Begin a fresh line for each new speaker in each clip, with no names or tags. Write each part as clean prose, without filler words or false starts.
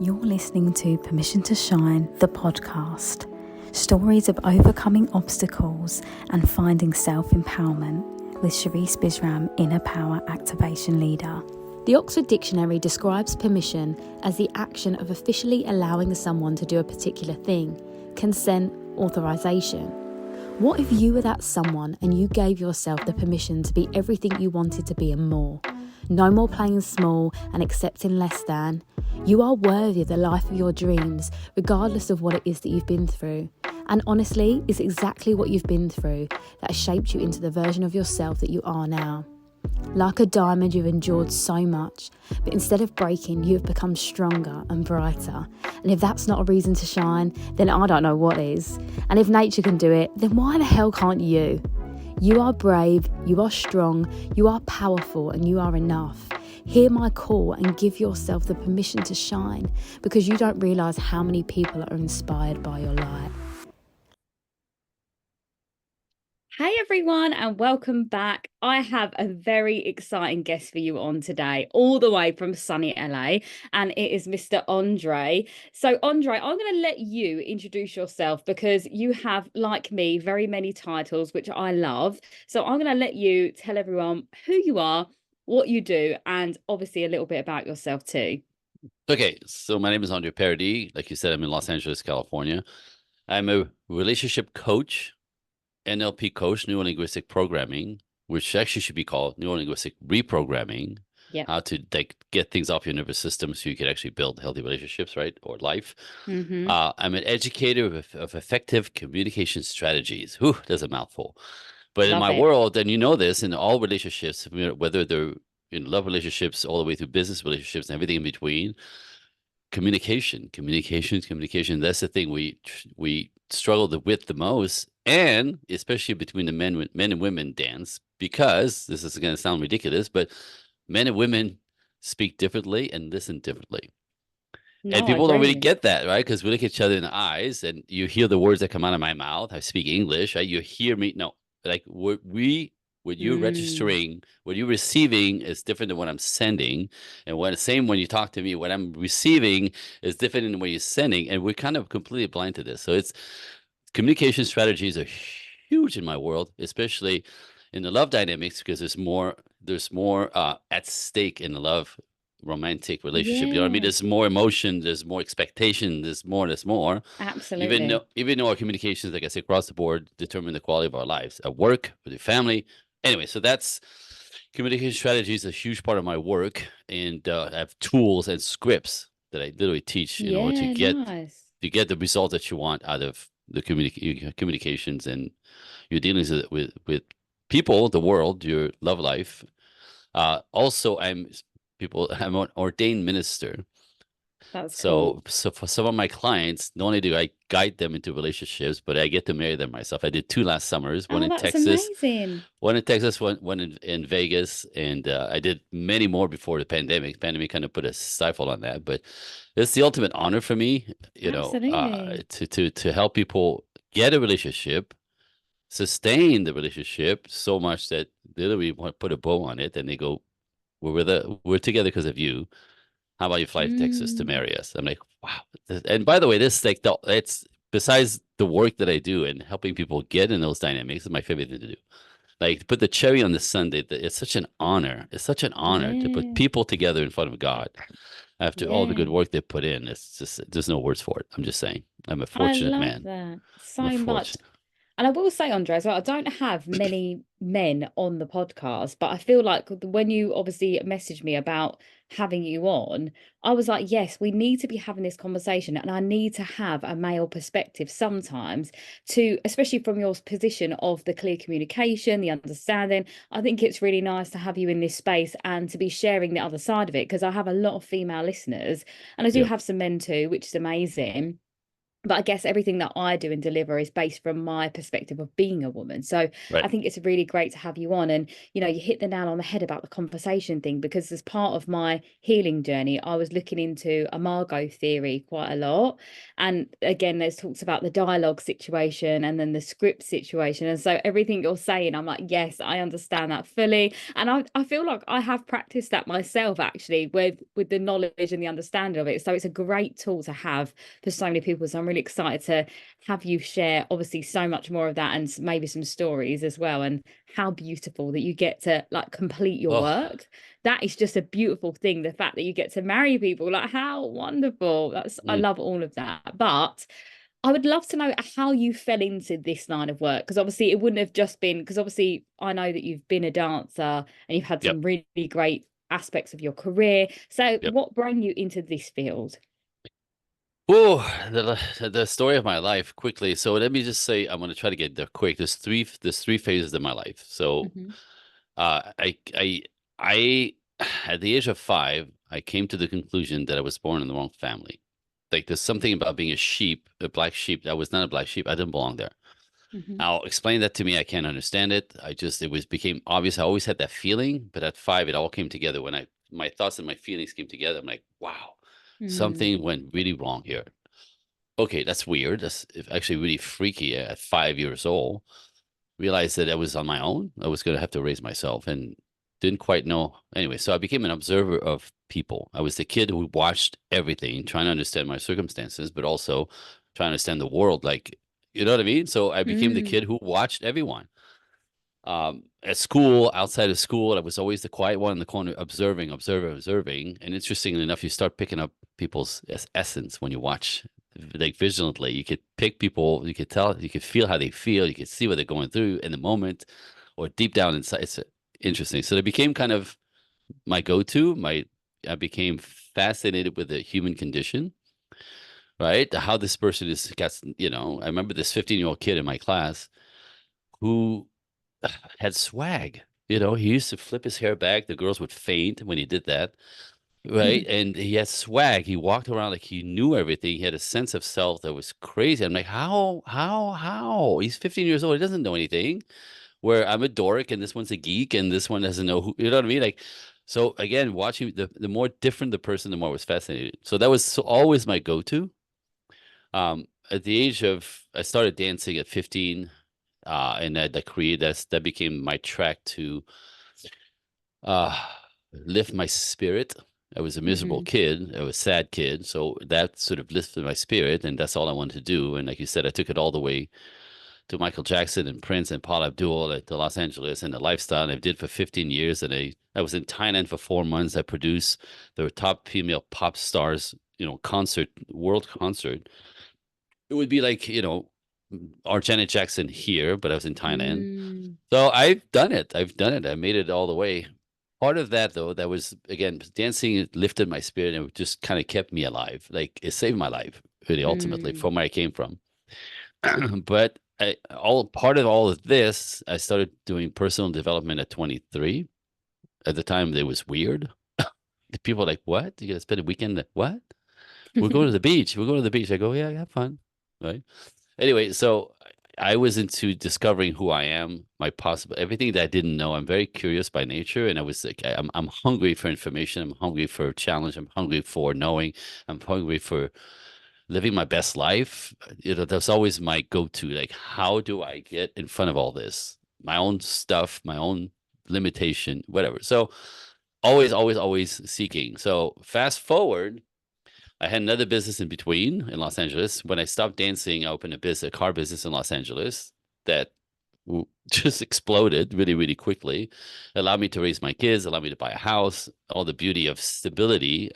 You're listening to Permission to Shine, the podcast. Stories of overcoming obstacles and finding self-empowerment with Sherisse Bisram, Inner Power Activation Leader. The Oxford Dictionary describes permission as the action of officially allowing someone to do a particular thing, consent, authorization. What if you were that someone and you gave yourself the permission to be everything you wanted to be and more? No more playing small and accepting less than. You are worthy of the life of your dreams, regardless of what it is that you've been through. And honestly, it's exactly what you've been through that has shaped you into the version of yourself that you are now. Like a diamond, you've endured so much, but instead of breaking, you have become stronger and brighter. And if that's not a reason to shine, then I don't know what is. And if nature can do it, then why the hell can't you? You are brave, you are strong, you are powerful, and you are enough. Hear my call and give yourself the permission to shine, because you don't realise how many people are inspired by your light. Hey everyone, and welcome back. I have a very exciting guest for you on today, all the way from sunny LA, and it is Mr. Andre. So Andre, I'm going to let you introduce yourself because you have, like me, very many titles, which I love. So I'm going to let you tell everyone who you are, what you do, and obviously a little bit about yourself too.
Okay, so my name is Andre Paradis. Like you said, I'm in Los Angeles, California. I'm a relationship coach, NLP coach, neuro-linguistic programming, which actually should be called neuro-linguistic reprogramming.
Yeah.
How to get things off your nervous system so you can actually build healthy relationships, right? Or life. I'm an educator of effective communication strategies. Whew, that's a mouthful. But in
Love
my
it.
world, and you know this, in all relationships, whether they're in love relationships all the way through business relationships and everything in between, communication. That's the thing we struggle with the most, and especially between the men and women dance, because this is going to sound ridiculous, but men and women speak differently and listen differently. And
No, I
people don't really
agree.
get that, right? Because we look at each other in the eyes, and you hear the words that come out of my mouth. I speak English, right? You hear me. No, like what you're registering, what you're receiving is different than what I'm sending, and when you talk to me, what I'm receiving is different than what you're sending, and we're kind of completely blind to this. So it's communication strategies are huge in my world, especially in the love dynamics, because there's more at stake in the love romantic relationship. You know what I mean?
Yeah,
There's more emotion, there's more expectation, there's more.
absolutely.
Even though our communications, like I said, across the board determine the quality of our lives at work, with your family. Anyway, so that's communication strategy is a huge part of my work, and I have tools and scripts that I literally teach in order
Yeah, nice.
to get the results that you want out of the communications and your dealings with people, the world, your love life. Also, I'm an ordained minister.
That's
So,
cool.
so for some of my clients, not only do I guide them into relationships, but I get to marry them myself. I did 2 last summers,
Oh, that's amazing.
one in Vegas, and I did many more before the pandemic. Pandemic kind of put a stifle on that, but it's the ultimate honor for me,
Absolutely.
to help people get a relationship, sustain the relationship so much that they literally want to put a bow on it, and they go, we're together because of you. How about you fly to Texas to
Mm,
marry us? I'm like, wow. And by the way, this like it's besides the work that I do and helping people get in those dynamics, is my favorite thing to do. Like to put the cherry on the sundae. It's such an honor. It's such an honor to put
yeah,
people together in front of God after all the good
yeah.
work they put in. It's just there's no words for it. I'm just saying. I'm a
I
fortunate
love
man.
that
I'm a
so much.
fortunate.
And I will say, Andre, as well, I don't have many men on the podcast, but I feel like when you obviously messaged me about having you on, I was like, yes, we need to be having this conversation. And I need to have a male perspective sometimes to, especially from your position of the clear communication, the understanding. I think it's really nice to have you in this space and to be sharing the other side of it, because I have a lot of female listeners and I do
Yeah.
have some men too, which is amazing. but I guess everything that I do and deliver is based from my perspective of being a woman. So
Right.
I think it's really great to have you on. And, you hit the nail on the head about the conversation thing, because as part of my healing journey, I was looking into Imago theory quite a lot. And again, there's talks about the dialogue situation and then the script situation. And so everything you're saying, I'm like, yes, I understand that fully. And I feel like I have practiced that myself, actually, with the knowledge and the understanding of it. So it's a great tool to have for so many people. So I'm really excited to have you share, obviously, so much more of that, and maybe some stories as well. And how beautiful that you get to like complete your
Oh,
work. That is just a beautiful thing. The fact that you get to marry people, like, how wonderful. I
mm,
love all of that. But I would love to know how you fell into this line of work, because obviously it wouldn't have just been, because obviously I know that you've been a dancer and you've had
yep,
some really great aspects of your career. So
yep.
what brought you into this field?
Oh, the story of my life quickly. So let me just say, I'm going to try to get there quick. There's three phases of my life. So,
Hmm.
uh, I, at the age of 5, I came to the conclusion that I was born in the wrong family. Like there's something about being a sheep, a black sheep. I was not a black sheep. I didn't belong there.
Hmm.
Now explain that to me. I can't understand it. It became obvious. I always had that feeling, but at 5, it all came together when my thoughts and my feelings came together. I'm like, wow,
Mm.
something went really wrong here. Okay, that's weird. That's actually really freaky at 5 years old. Realized that I was on my own. I was going to have to raise myself and didn't quite know. Anyway, so I became an observer of people. I was the kid who watched everything, trying to understand my circumstances, but also trying to understand the world. Like, you know what I mean? So I became the
Mm.
kid who watched everyone. At school, outside of school, I was always the quiet one in the corner, observing. And interestingly enough, you start picking up people's essence when you watch, like vigilantly. You could pick people, you could tell, you could feel how they feel, you could see what they're going through in the moment, or deep down inside. It's interesting. So they became kind of my go-to. I became fascinated with the human condition, right? How this person is, I remember this 15-year-old kid in my class who had swag. He used to flip his hair back. The girls would faint when he did that, right? And he had swag. He walked around like he knew everything. He had a sense of self that was crazy. I'm like, how? He's 15 years old. He doesn't know anything. Where I'm a dork and this one's a geek and this one doesn't know who, you know what I mean? Like, so again, watching the more different the person, the more I was fascinated. So that was always my go-to. At the age of, I started dancing at 15, and that became my track to uh lift my spirit. I was a miserable
Hmm.
kid. I was a sad kid. So that sort of lifted my spirit, and that's all I wanted to do. And like you said, I took it all the way to Michael Jackson and Prince and Paula Abdul to Los Angeles and the lifestyle. And I did for 15 years. And I was in Thailand for 4 months. I produced the top female pop stars, world concert. It would be like, our Janet Jackson here, but I was in Thailand.
Mm.
So I've done it. I've done it. I made it all the way. Part of that, though, that was, again, dancing lifted my spirit and it just kind of kept me alive. Like it saved my life, really, ultimately,
Mm.
from where I came from. But all part of all of this, I started doing personal development at 23. At the time, it was weird. The people were like, "What? You gonna spend a weekend? What? We're going to the beach. We're going to the beach." I go, "Yeah, have fun." Right. Anyway, so I was into discovering who I am, my possible everything that I didn't know. I'm very curious by nature, and I was like, I'm hungry for information. I'm hungry for challenge. I'm hungry for knowing. I'm hungry for living my best life. That's always my go-to. Like, how do I get in front of all this? My own stuff, my own limitation, whatever. So always, always, always seeking. So fast forward, I had another business in between in Los Angeles. When I stopped dancing, I opened a car business in Los Angeles that just exploded really, really quickly. Allowed me to raise my kids, allowed me to buy a house, all the beauty of stability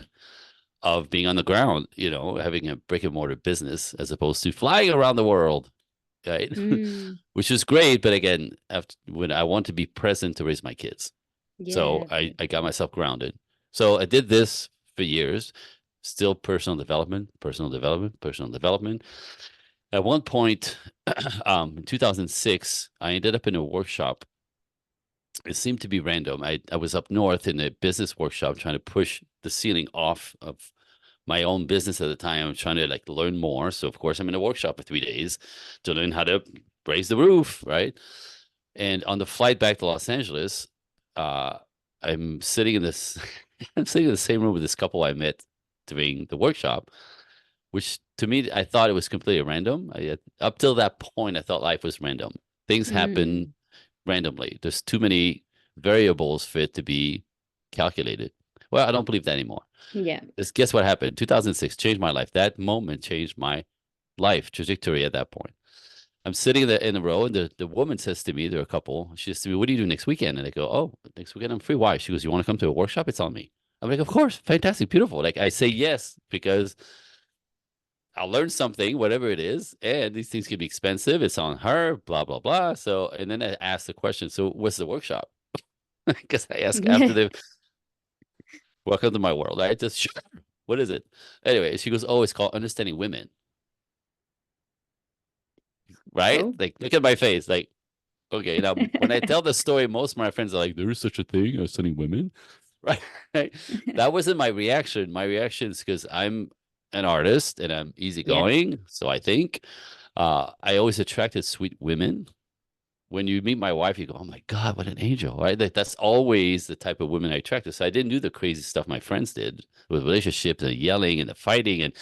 of being on the ground, having a brick and mortar business as opposed to flying around the world, right?
Mm.
Which is great, but again, when I want to be present to raise my kids, so
Yeah.
I got myself grounded. So I did this for years, still personal development, personal development, personal development. At one point, in 2006, I ended up in a workshop. It seemed to be random. I was up north in a business workshop trying to push the ceiling off of my own business at the time. I'm trying to like learn more. So of course I'm in a workshop for 3 days to learn how to raise the roof, right? And on the flight back to Los Angeles, uh, I'm sitting in this, I'm sitting in the same room with this couple I met during the workshop, which to me, I thought it was completely random. Up till that point, I thought life was random. Things happen
Mm.
randomly. There's too many variables for it to be calculated. Well, I don't believe that anymore.
Yeah.
Guess what happened? 2006 changed my life. That moment changed my life trajectory at that point. I'm sitting there in a row, and the woman says to me, they're a couple. She says to me, "What do you do next weekend?" And I go, "Oh, next weekend I'm free. Why?" She goes, "You want to come to a workshop? It's on me." I'm like, "Of course, fantastic, beautiful." Like I say yes because I'll learn something, whatever it is, and these things can be expensive. It's on her, blah blah blah. So, and then I ask the question, "So, what's the workshop?" Because I ask after
Yeah.
the welcome to my world. I just sure. What is it? Anyway, she goes, "Oh, it's called Understanding Women." Right?
Oh.
Like, look at my face. Like, okay, now when I tell the story, most of my friends are like, "There is such a thing as studying women," right? That wasn't my reaction. My reaction is because I'm an artist and I'm
Yeah.
easygoing, so I think I always attracted sweet women. When you meet my wife, you go, "Oh my God, what an angel!" Right? That's always the type of women I attracted. So I didn't do the crazy stuff my friends did with relationships and yelling and the fighting, and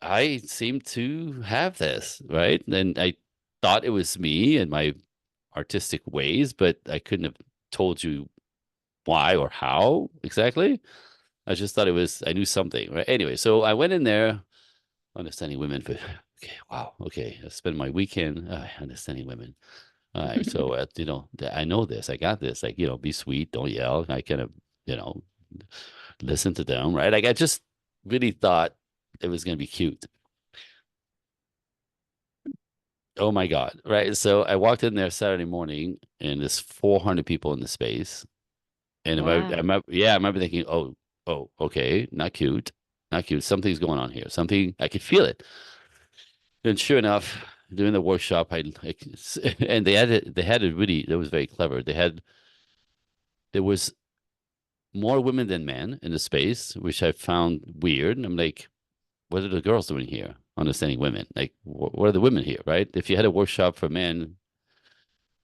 I seem to have this, right? And I thought it was me and my artistic ways, but I couldn't have told you why or how exactly. I just thought it was, I knew something, right? Anyway, so I went in there understanding women for, okay, wow, okay. I spend my weekend understanding women. All right. So, I know this, I got this, like, be sweet, don't yell. I kind of, you know, listen to them, right? Like, I just really thought it was going to be cute. Oh my God. Right. So I walked in there Saturday morning and there's 400 people in the space. And
Wow.
I remember thinking, oh, okay, not cute, not cute. Something's going on here. Something, I could feel it. And sure enough, during the workshop, and they had it really, that was very clever. There was more women than men in the space, which I found weird. And I'm like, what are the girls doing here? Understanding women. Like, what are the women here, right? If you had a workshop for men,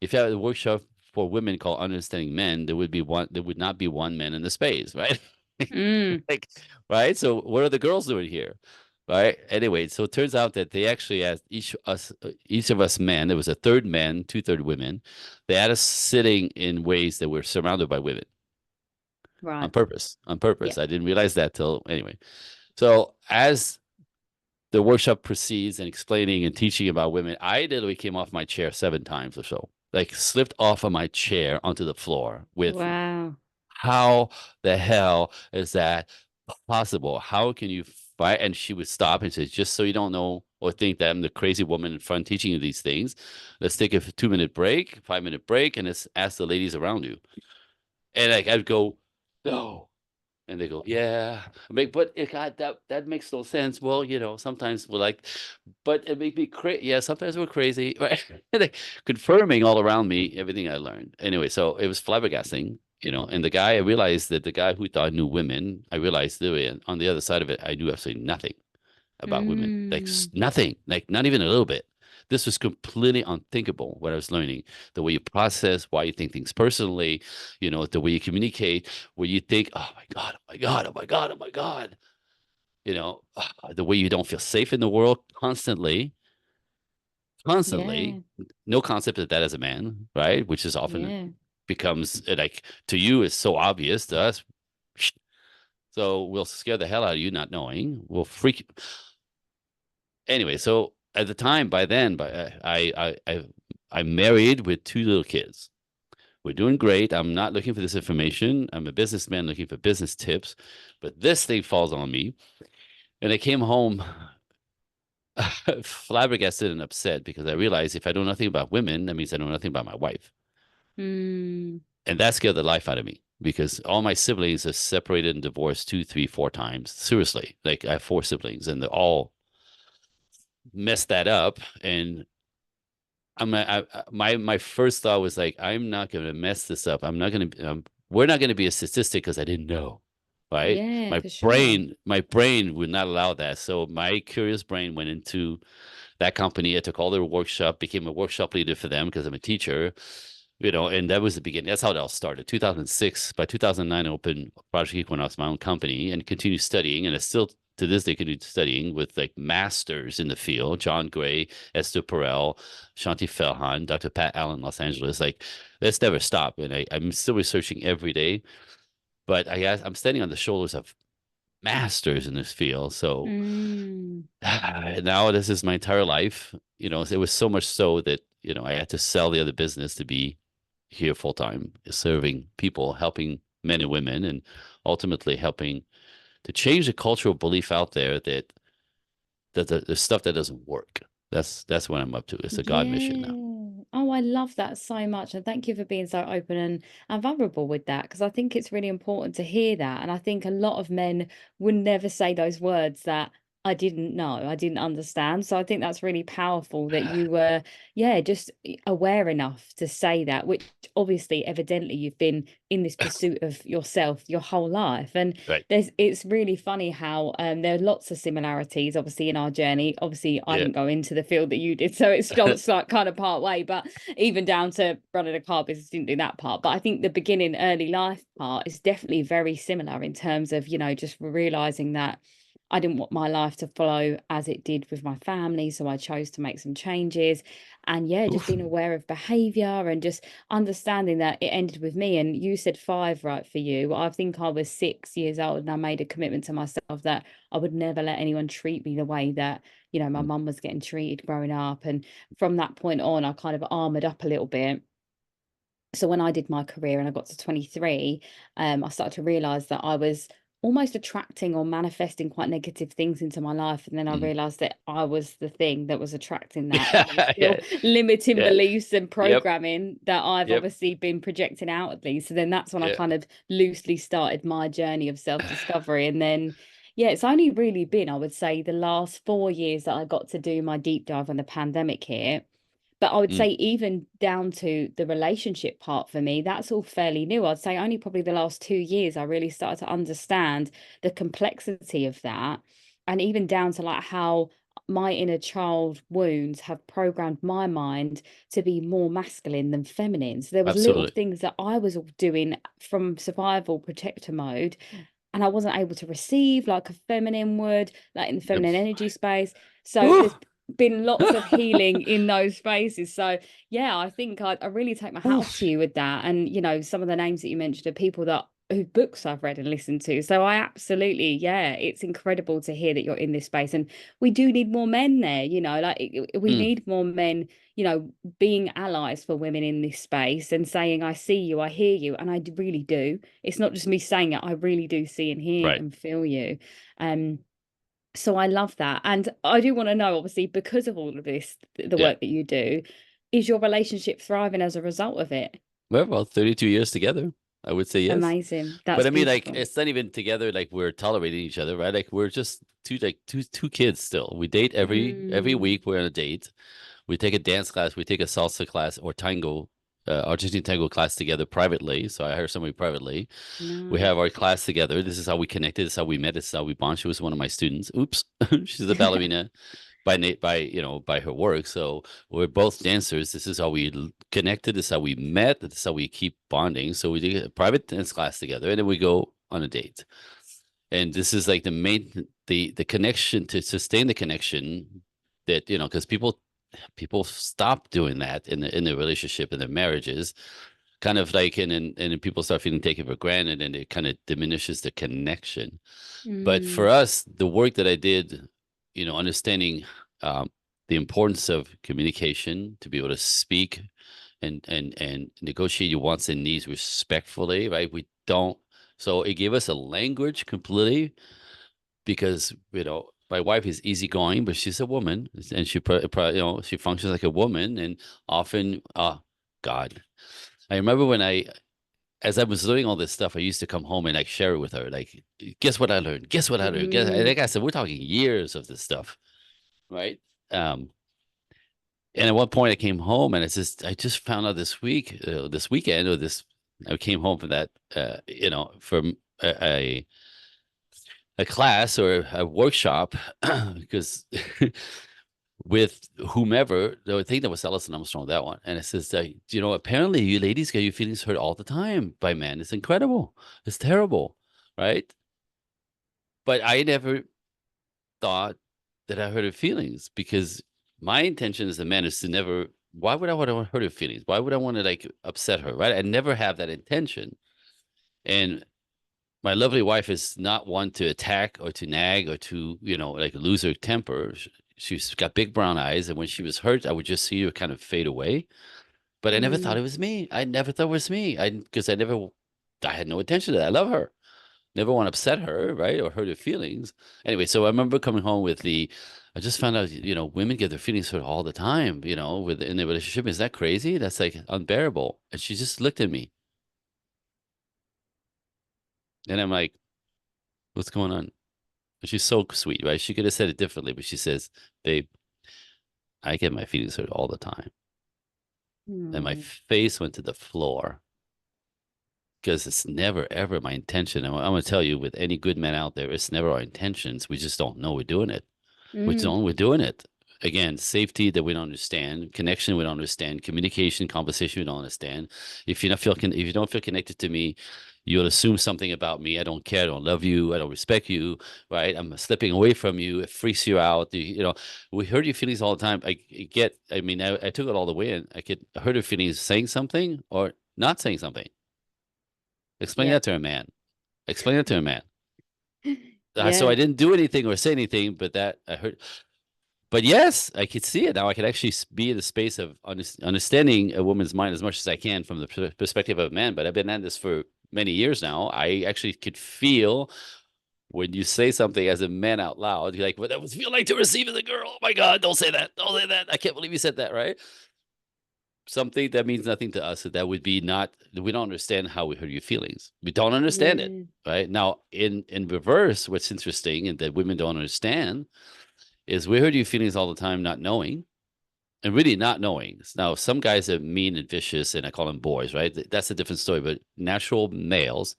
if you had a workshop for women called Understanding Men, there would not be one man in the space, right?
Mm.
Like, right? So what are the girls doing here? Right? Anyway, so it turns out that they actually asked each of us men, there was a third man, two-third women. They had us sitting in ways that were surrounded by women on
Right.
purpose. On purpose.
Yeah.
I didn't realize that till anyway. So as the workshop proceeds and explaining and teaching about women, I literally came off my chair 7 times or so, like slipped off of my chair onto the floor with
Wow.
how the hell is that possible? How can you fight? And she would stop and say, just so you don't know or think that I'm the crazy woman in front teaching you these things, let's take a 2 minute break, 5 minute break, and let's ask the ladies around you. And like I'd go, no. And they go, yeah. I mean, but God, that makes no sense. Well, sometimes we're like, but it may be crazy. Yeah, sometimes we're crazy, right? Like, confirming all around me everything I learned. Anyway, so it was flabbergasting, and I realized that the guy who thought I knew women, I realized that on the other side of it, I knew absolutely nothing about women, like
Mm.
nothing, like not even a little bit. This was completely unthinkable what I was learning. The way you process, why you think things personally, the way you communicate, where you think, oh my God, oh my God, oh my God, oh my God, the way you don't feel safe in the world constantly,
Yeah.
constantly. No concept of that as a man, right? Which is often
Yeah.
becomes like to you is so obvious to us. So we'll scare the hell out of you not knowing. We'll freak you. Anyway, so at the time, by then, I'm married with 2 little kids. We're doing great. I'm not looking for this information. I'm a businessman looking for business tips, but this thing falls on me. And I came home flabbergasted and upset because I realized if I know nothing about women, that means I know nothing about my wife.
Mm.
And that scared the life out of me because all my siblings are separated and divorced 2, 3, 4 times. Seriously, like I have 4 siblings and they're all messed that up. And my first thought was like, I'm not going to mess this up. I'm not going to, we're not going to be a statistic because I didn't know. right?
Yeah, for sure.
My brain would not allow that. So my curious brain went into that company. I took all their workshop, became a workshop leader for them because I'm a teacher, and that was the beginning. That's how it all started. 2006, by 2009, I opened Project Equinox, my own company, and continued studying. And I still, to this day, continue studying with like masters in the field, John Gray, Esther Perel, Shanti Felhan, Dr. Pat Allen, Los Angeles. Like, let's never stop. And I'm still researching every day, but I'm standing on the shoulders of masters in this field. So
Mm.
now this is my entire life. It was so much so that, I had to sell the other business to be here full time, serving people, helping men and women, and ultimately helping to change the cultural belief out there that the stuff that doesn't work. That's what I'm up to. It's a God mission
Yeah.
now.
Oh, I love that so much. And thank you for being so open and vulnerable with that, because I think it's really important to hear that. And I think a lot of men would never say those words that I didn't know, I didn't understand. So I think that's really powerful that you were, yeah, just aware enough to say that, which obviously, evidently, you've been in this pursuit of yourself your whole life. And
Right.
it's really funny how there are lots of similarities obviously in our journey. Obviously I
Yeah.
didn't go into the field that you did, so it starts like kind of part way, but even down to running a car business, didn't do that part. But I think the beginning early life part is definitely very similar in terms of, just realizing that I didn't want my life to follow as it did with my family, so I chose to make some changes. And yeah, just
Oof.
being aware of behavior and just understanding that it ended with me. And you said 5, right, for you. I think I was 6 years old and I made a commitment to myself that I would never let anyone treat me the way that, my mum was getting treated growing up. And from that point on, I kind of armored up a little bit. So when I did my career and I got to 23, I started to realize that I was almost attracting or manifesting quite negative things into my life. And then I
Mhm.
realized that I was the thing that was attracting that, but there was still
Yeah.
limiting
Yeah.
beliefs and
Yep.
programming that I've
Yep.
obviously been projecting outwardly. So then that's when I
Yeah.
kind of loosely started my journey of self-discovery. And then, yeah, it's only really been, I would say, the last 4 years that I got to do my deep dive when the pandemic hit. But I would
Mm.
say even down to the relationship part for me, that's all fairly new. I'd say only probably the last 2 years I really started to understand the complexity of that. And even down to like how my inner child wounds have programmed my mind to be more masculine than feminine. So there was little
Absolutely.
things that I was doing from survival protector mode and I wasn't able to receive like a feminine would, like in the
Yep.
feminine energy space. So
Ooh.
there's been lots of healing in those spaces. So yeah, I think I really take my hat off to
Oof.
you with that. And some of the names that you mentioned are people that whose books I've read and listened to. So I absolutely, yeah, it's incredible to hear that you're in this space. And we do need more men there, like we
Mm.
need more men, being allies for women in this space and saying, I see you, I hear you. And I really do. It's not just me saying it, I really do see and hear
Right.
and feel you. Um, so I love that. And I do want to know, obviously, because of all of this, the
Yeah.
work that you do, is your relationship thriving as a result of it?
We're about 32 years together. I would say yes.
Amazing.
But
That's
I mean, like,
beautiful.
it's not even together like we're tolerating each other, right? Like we're just two kids still. We date every
Mm,
week. We're on a date. We take a dance class, we take a salsa class or tango, Argentine tango class together privately. So I hire somebody privately. We have our
nice.
class together. This is how we connected. This is how we met. This is how we bond. She was one of my students. Oops, she's a ballerina by her work. So we're both dancers. This is how we connected. This is how we met. This is how we keep bonding. So we do a private dance class together, and then we go on a date. And this is like the main the connection to sustain the connection that because people stop doing that in the relationship in their marriages, kind of like and then people start feeling taken for granted, and it kind of diminishes the connection. But for
Mm,
us, the work that I did, understanding um, the importance of communication, to be able to speak and negotiate your wants and needs respectfully, right? We don't. So it gave us a language completely because my wife is easygoing, but she's a woman, and she functions like a woman, and often, oh God, I remember as I was doing all this stuff, I used to come home and like share it with her, like, guess what I learned? Guess what I learned?
mm,
Like I said, we're talking years of this stuff, right? Um, and at one point, I came home and I just found out this weekend, I came home from that, from a a class or a workshop because with whomever, I think that was Ellison Armstrong, that one. And it says that, apparently you ladies get your feelings hurt all the time by men. It's incredible. It's terrible. Right. But I never thought that I hurt her feelings because my intention as a man is to never, why would I want to hurt her feelings? Why would I want to like upset her? Right. I never have that intention. And my lovely wife is not one to attack or to nag or to, like lose her temper. She's got big brown eyes. And when she was hurt, I would just see her kind of fade away. But I never thought it was me. I never thought it was me. Because I had no intention to that. I love her. Never want to upset her, right? Or hurt her feelings. Anyway, so I remember coming home with I just found out, women get their feelings hurt all the time, in their relationship. Is that crazy? That's like unbearable. And she just looked at me. And I'm like, what's going on? And she's so sweet, right? She could have said it differently, but she says, babe, I get my feelings hurt all the time. And my face went to the floor because it's never, ever my intention. I'm going to tell you, with any good man out there, it's never our intentions. We just don't know we're doing it. We're doing it. Again, safety that we don't understand, connection we don't understand, communication, conversation we don't understand. If you don't feel connected to me, you'll assume something about me. I don't care. I don't love you. I don't respect you. Right? I'm slipping away from you. It freaks you out. We hurt your feelings all the time. I took it all the way in. I could hurt your feelings saying something or not saying something. Explain that to a man. Explain that to a man. So I didn't do anything or say anything, but that I heard. But yes, I could see it now. I could actually be in the space of understanding a woman's mind as much as I can from the perspective of a man. But I've been at this for many years now. I actually could feel when you say something as a man out loud. You're like, "What that would feel like to receive as a girl." Oh my God! Don't say that. Don't say that. I can't believe you said that. Right? Something that means nothing to us. That would be not. We don't understand how we hurt your feelings. We don't understand it. Right now, in reverse, what's interesting and that women don't understand is we hurt your feelings all the time, not knowing, and really not knowing. Now, some guys are mean and vicious, and I call them boys, right? That's a different story. But natural males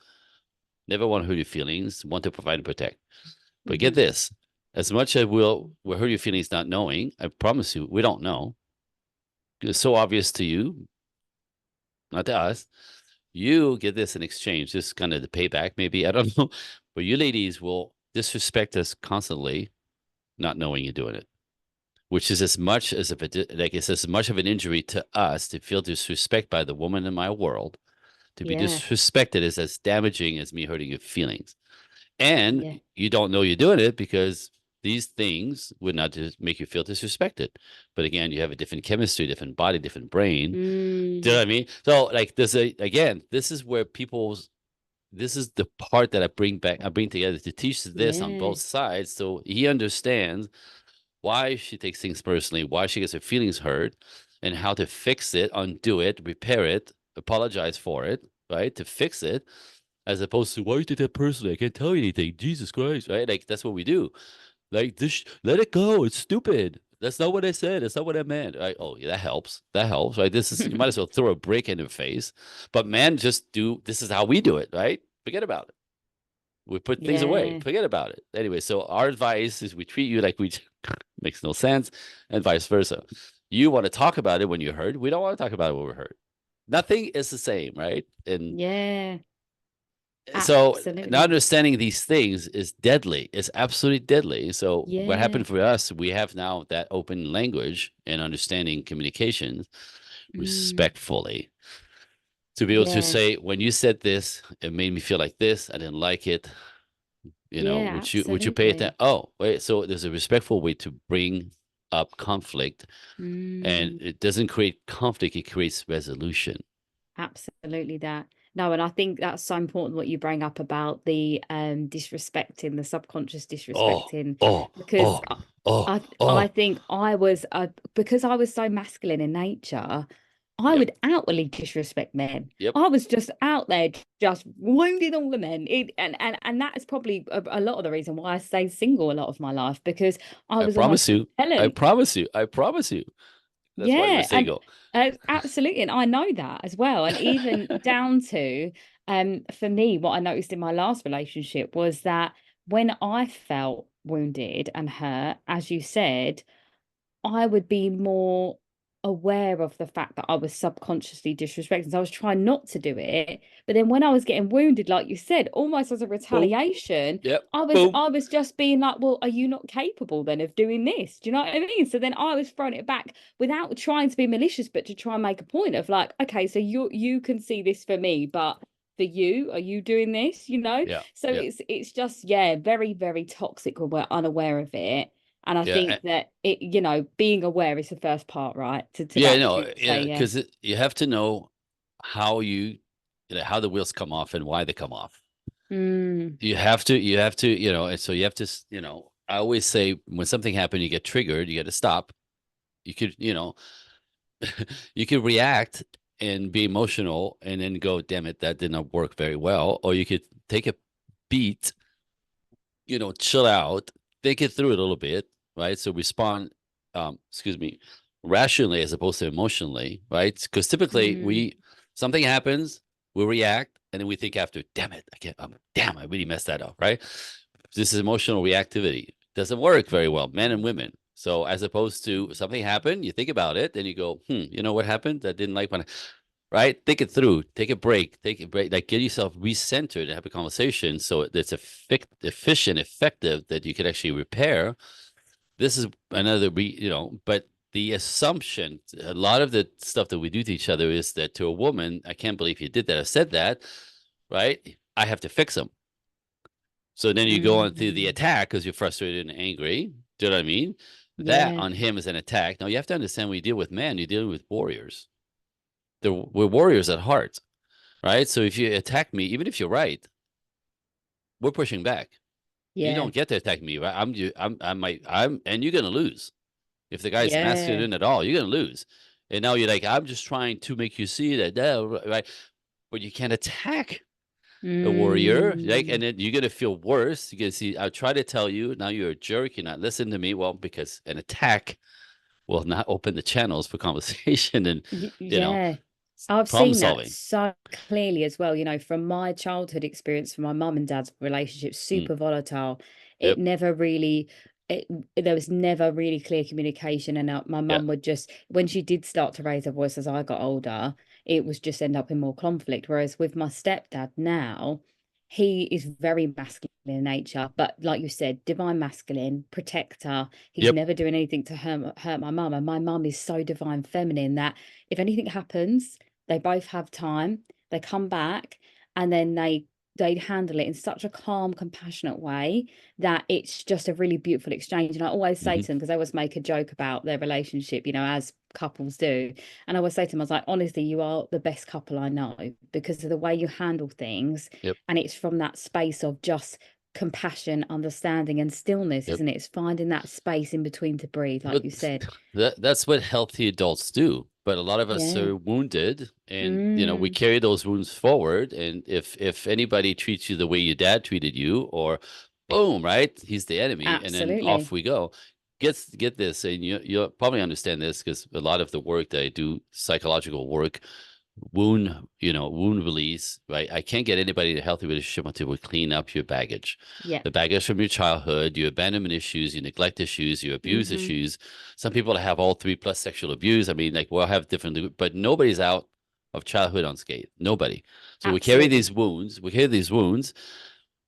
never want to hurt your feelings, want to provide and protect. But get this: as much as we'll hurt your feelings, not knowing, I promise you, we don't know. It's so obvious to you, not to us. You get this in exchange. This is kind of the payback, maybe. I don't know. But you ladies will disrespect us constantly, not knowing you're doing it. Which is as much as if it's as much of an injury to us to feel disrespect by the woman in my world. To be disrespected is as damaging as me hurting your feelings. And you don't know you're doing it because these things would not just make you feel disrespected. But again, you have a different chemistry, different body, different brain. Do you know what I mean? So like this is where this is the part that I bring together to teach this on both sides. So he understands why she takes things personally, why she gets her feelings hurt, and how to fix it, undo it, repair it, apologize for it, right? To fix it, as opposed to, why you take that personally? I can't tell you anything. Jesus Christ, right? Like that's what we do. Like this, let it go. It's stupid. That's not what I said. That's not what I meant. Right? Oh, yeah, that helps. That helps, right? You might as well throw a brick in her face. But man, this is how we do it, right? Forget about it. We put things away. Forget about it. Anyway, so our advice is we treat you like we makes no sense, and vice versa. You want to talk about it when you're hurt. We don't want to talk about it when we're hurt. Nothing is the same, right? And so not understanding these things is deadly. It's absolutely deadly. So what happened for us, we have now that open language and understanding communications respectfully. To be able to say, when you said this, it made me feel like this. I didn't like it. Would you pay attention? Oh, wait. So there's a respectful way to bring up conflict, and it doesn't create conflict. It creates resolution.
Absolutely that. No, and I think that's so important what you bring up about the disrespecting, the subconscious disrespecting, because I think I was because I was so masculine in nature. I would outwardly disrespect men. I was just out there, just wounding all the men. And that is probably a lot of the reason why I stayed single a lot of my life, because I promise you.
I promise you. That's why you're single.
Absolutely. And I know that as well. And even down to, for me, what I noticed in my last relationship was that when I felt wounded and hurt, as you said, I would be more aware of the fact that I was subconsciously disrespecting. So I was trying not to do it. But then when I was getting wounded, like you said, almost as a
Boom.
retaliation,
Yep.
I was
Boom.
I was just being like, well, are you not capable then of doing this? Do you know what I mean? So then I was throwing it back without trying to be malicious, but to try and make a point of like, okay, so you can see this for me, but for you, are you doing this? You know?
Yeah.
So
Yeah.
it's just, yeah, very, very toxic when we're unaware of it. And I
Yeah.
think that it, being aware is the first part, right? To
Yeah.
that
No.
point. So
Yeah.
yeah.
Because you have to know how how the wheels come off and why they come off.
Mm,
You have to, and so you have to, I always say when something happened, you get triggered, you got to stop. You could, you could react and be emotional and then go, damn it, that did not work very well. Or you could take a beat, chill out, think it through it a little bit, right? So respond, excuse me, rationally as opposed to emotionally, right? Because typically
mm,
something happens, we react, and then we think after, damn it, damn, I really messed that up, right? This is emotional reactivity. Doesn't work very well, men and women. So as opposed to something happened, you think about it, then you go, you know what happened? I didn't like when right? Think it through. Take a break. Like get yourself recentered and have a conversation so it's efficient, effective that you can actually repair. This is another, but the assumption, a lot of the stuff that we do to each other is that to a woman, I can't believe you did that. I said that, right? I have to fix them. So then you go on to the
mm.
attack because you're frustrated and angry. Do you know what I mean? That
Yeah.
on him is an attack. Now you have to understand when you deal with men, you're dealing with warriors. We're warriors at heart, right? So if you attack me, even if you're right, we're pushing back. You
Yeah.
don't get to attack me, right? And you're gonna lose. If the guy's
Yeah.
masculine at all, you're gonna lose. And now you're like, I'm just trying to make you see that, no, right? But you can't attack a warrior, like,
Mm.
and then you're gonna feel worse. You're gonna see. I try to tell you, now you're a jerk. You're not listening to me. Well, because an attack will not open the channels for conversation and you know
Yeah. I've
problem
seen that
solving.
so clearly as well, from my childhood experience, from my mum and dad's relationship,
Mm,
super volatile. It
yep.
never really, it, there was never really clear communication. And my
Yeah.
mum would just, when she did start to raise her voice as I got older, it was just end up in more conflict. Whereas with my stepdad now, he is very masculine in nature, but like you said, divine masculine, protector. He's
Yep.
never doing anything to hurt my mum. And my mum is so divine feminine that if anything happens, they both have time. They come back and then they handle it in such a calm, compassionate way that it's just a really beautiful exchange. And I always say
Hmm.
to them, because they always make a joke about their relationship, as couples do. And I always say to them, I was like, honestly, you are the best couple I know because of the way you handle things.
Yep.
And it's from that space of just compassion, understanding, and stillness,
Yep.
isn't it? It's finding that space in between to breathe, like
But
you said.
that's what healthy adults do. But a lot of us
Yeah.
are wounded, and we
Mm,
carry those wounds forward. And if anybody treats you the way your dad treated you, or boom, right, he's the enemy, and then off
absolutely.
we go. Get this, and you'll probably understand this because a lot of the work that I do, psychological work, wound release, right? I can't get anybody in a healthy relationship until we clean up your baggage.
Yeah.
The baggage from your childhood, your abandonment issues, your neglect issues, your abuse
Hmm.
issues. Some people have all three plus sexual abuse. I mean, like we'll have different, but nobody's out of childhood unscathed. Nobody. So we carry
Absolutely.
these wounds. We carry these wounds,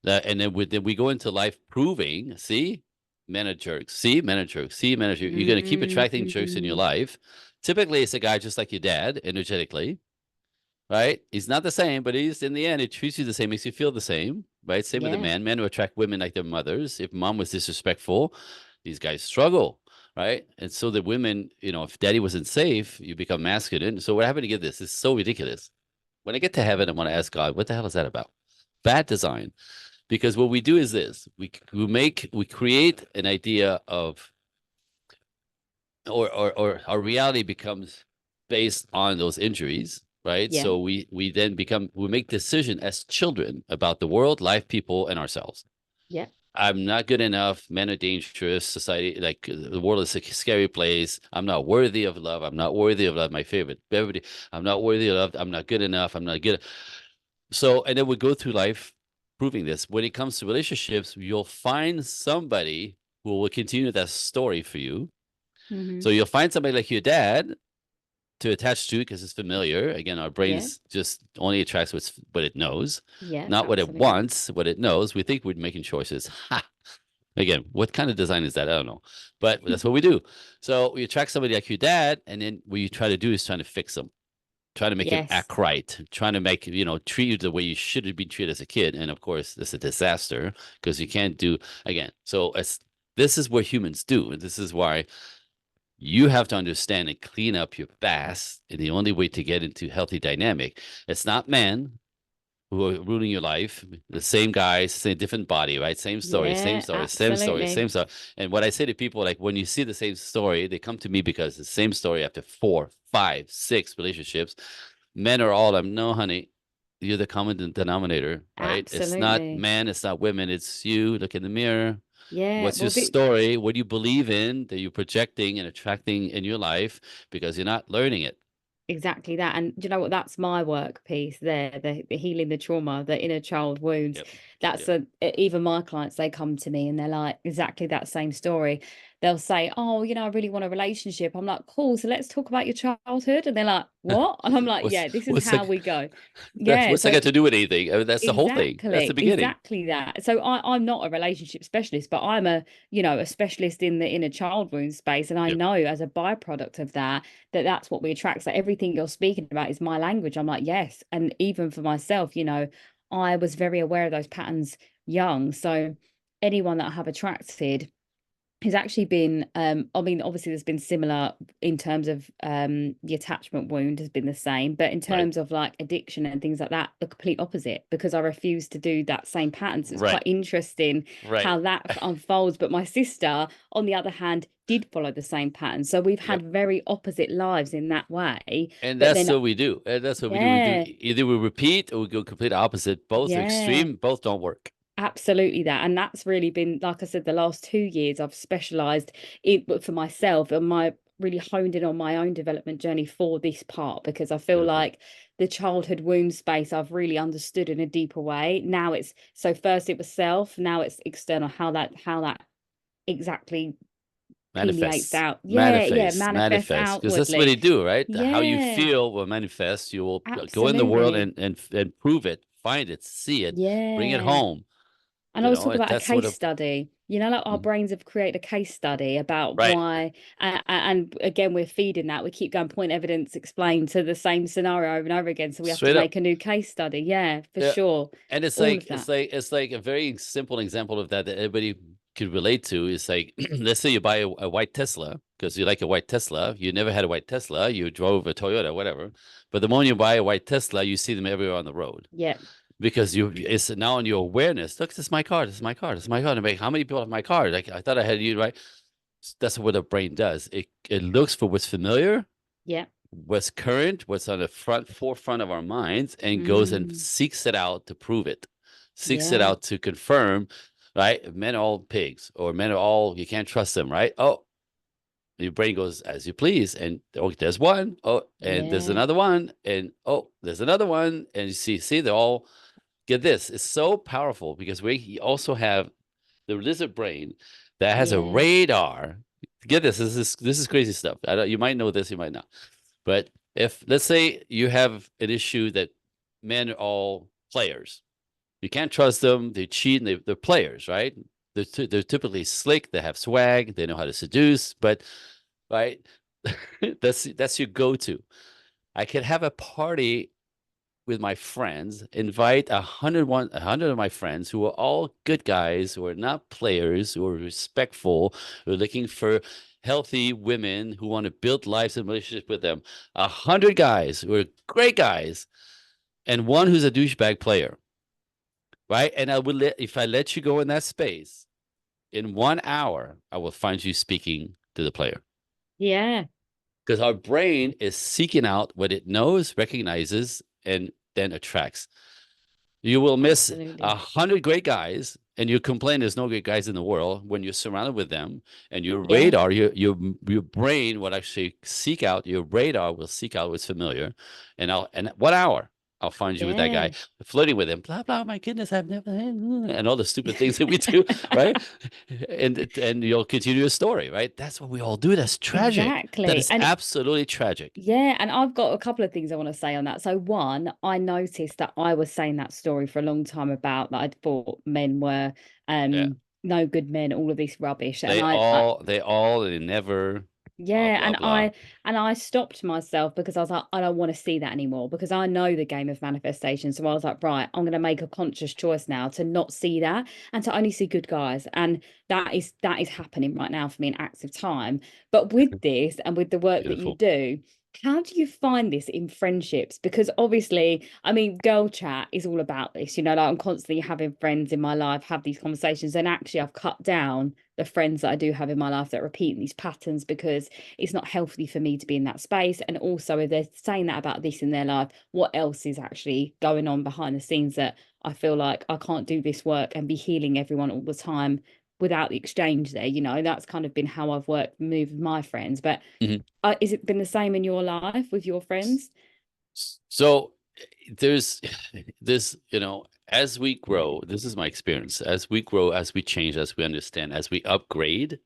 and then we go into life proving, see, men are jerks. See, men are jerks. See, men are jerks. You're going to keep attracting jerks in your
Mm,
life. Typically, it's a guy just like your dad, energetically, right? He's not the same, but he's in the end, it treats you the same, makes you feel the same, right? Same with the
yeah.
man. Men who attract women like their mothers. If mom was disrespectful, these guys struggle, right? And so the women, if daddy wasn't safe, you become masculine. So what happened to get this? It's so ridiculous. When I get to heaven, I want to ask God, what the hell is that about? Bad design. Because what we do is this: we create an idea of, or our reality becomes based on those injuries, right?
Yeah.
So we then we make decision as children about the world, life, people, and ourselves.
Yeah.
I'm not good enough. Men are dangerous. Society, like the world is a scary place. I'm not worthy of love. I'm not worthy of love. My favorite, I'm not worthy of love. I'm not good enough. I'm not good. So, and then we go through life proving this. When it comes to relationships, you'll find somebody who will continue that story for you.
Mm-hmm.
So you'll find somebody like your dad to attach to because it's familiar. Again, our brains just only attracts what it knows, not what it
Absolutely.
wants, what it knows. We think we're making choices. Ha! Again, what kind of design is that? I don't know, but that's what we do. So we attract somebody like your dad, and then what you try to do is trying to fix them, trying to make him
Yes.
act right, trying to make treat you the way you should have been treated as a kid. And of course, it's a disaster because you can't do again. So this is what humans do, and this is why you have to understand and clean up your past. And the only way to get into healthy dynamic, it's not men who are ruining your life. The same guys, same different body, right? Same story, same
Yeah,
story, same story,
absolutely.
same story. And what I say to people, like when you see the same story, they come to me because the same story after 4, 5, 6 relationships. Men are all no, honey, you're the common denominator, right? It's not
Absolutely.
man, it's not women, it's you. Look in the mirror.
Yeah.
What's your
Well,
story? What do you believe in that you're projecting and attracting in your life because you're not learning it?
exactly that. And do you know what? That's my work piece there, the healing the trauma, the inner child wounds.
Yep.
That's
Yep.
even my clients, they come to me and they're like exactly that same story. They'll say, oh, I really want a relationship. I'm like, cool, so let's talk about your childhood. And they're like, what? And I'm like,
what's
yeah, this is
what's
how
that?
we go.
That's
Yeah.
what's that
So
got to do with anything? I mean, that's the whole thing. That's the
exactly,
beginning.
exactly that. So I'm not a relationship specialist, but I'm a specialist in the inner child wound space. And I
Yep.
know as a byproduct of that, that's what we attract. So everything you're speaking about is my language. I'm like, yes. And even for myself, I was very aware of those patterns young. So anyone that I have attracted has actually been obviously there's been similar in terms of the attachment wound has been the same, but in
Right.
terms of like addiction and things like that, the complete opposite, because I refuse to do that same pattern. So it's
Right.
quite interesting
Right.
how that unfolds. But my sister, on the other hand, did follow the same pattern, so we've
Yep.
had very opposite lives in that way.
And
But
that's
then
what we do. And that's what we do. We do
yeah,
either we repeat or we go complete opposite. Both are
yeah,
extreme. Both don't work.
absolutely that. And that's really been, like I said, the last 2 years I've specialized in for myself and my really honed in on my own development journey for this part, because I feel
Beautiful.
like the childhood wound space I've really understood in a deeper way. Now it's, so first it was self, now it's external, how that exactly permeates
Manifests.
out. Yeah, yeah,
Manifest.
manifests
Manifest. Because that's what
outwardly.
they do, right? How you
Yeah,
feel will manifest. You will go in the world
absolutely.
and prove it, find it, see it, bring it
Yeah.
home.
And I always talk about a
That's what
case
a
study, like our
Mhm.
brains have created a case study about
Right.
why, and again, we're feeding that. We keep going point evidence explained to the same scenario over and over again. So we have to
Straight up.
make a new case study. Yeah, for
Yeah.
sure.
And it's
All
like
of that.
it's like a very simple example of that everybody could relate to. Is like let's say you buy a white Tesla because you like a white Tesla. You never had a white Tesla. You drove a Toyota, whatever. But the moment you buy a white Tesla, you see them everywhere on the road
Yeah.
because it's now on your awareness. Look, this is my car. This is my car. This is my car. And I'm like, how many people have my car? Like I thought I had you right. That's what the brain does. It looks for what's familiar,
Yeah.
what's current, what's on the forefront of our minds, and goes and
Mm,
seeks it out to prove it, seeks it
yeah.
out to confirm, right? Men are all pigs, or men are all you can't trust them, right? Oh, your brain goes as you please, and oh, there's one, oh, and there's
Yeah.
another one, and oh, there's another one, and you see, they all get this. It's so powerful because we also have the lizard brain that has a
Yeah.
radar. Get this. This is crazy stuff. I don't, you might know this, you might not. But if let's say you have an issue that men are all players, you can't trust them. They cheat. And they're players, right? They're typically slick. They have swag. They know how to seduce. But right, that's your go-to. I could have a party with my friends, invite 100 of my friends who are all good guys, who are not players, who are respectful, who are looking for healthy women who want to build lives and relationships with them. 100 guys who are great guys, and one who's a douchebag player, right? And I would if I let you go in that space, in 1 hour, I will find you speaking to the player.
Yeah.
Because our brain is seeking out what it knows, recognizes, and then attracts. You will miss
Absolutely.
100 great guys, and you complain there's no great guys in the world when you're surrounded with them. And your
Yeah.
radar, your brain will actually seek out. Your radar will seek out what's familiar, and 1 hour. I'll find you with that guy,
Yeah.
flirting with him, blah blah. My goodness, I've never, and all the stupid things that we do, right? And you'll continue your story, right? That's what we all do. That's tragic. That
Exactly.
is
And
absolutely tragic.
yeah, and I've got a couple of things I want to say on that. So one, I noticed that I was saying that story for a long time about that I thought men were
Yeah,
no good men, all of this rubbish. And
they never, blah
yeah,
blah blah.
and I stopped myself because I was like, I don't want to see that anymore because I know the game of manifestation. So I was like, right, I'm gonna make a conscious choice now to not see that and to only see good guys. And that is happening right now for me in active time. But with this and with the work that you
Beautiful.
do, how do you find this in friendships? Because obviously, I mean, girl chat is all about this, like I'm constantly having friends in my life have these conversations. And actually I've cut down the friends that I do have in my life that repeat these patterns because it's not healthy for me to be in that space. And also, if they're saying that about this in their life, what else is actually going on behind the scenes that I feel like I can't do this work and be healing everyone all the time without the exchange there? That's kind of been how I've worked, moved with my friends. But
Mhm.
is it been the same in your life with your friends?
So there's this, as we grow, this is my experience. As we grow, as we change, as we understand, as we upgrade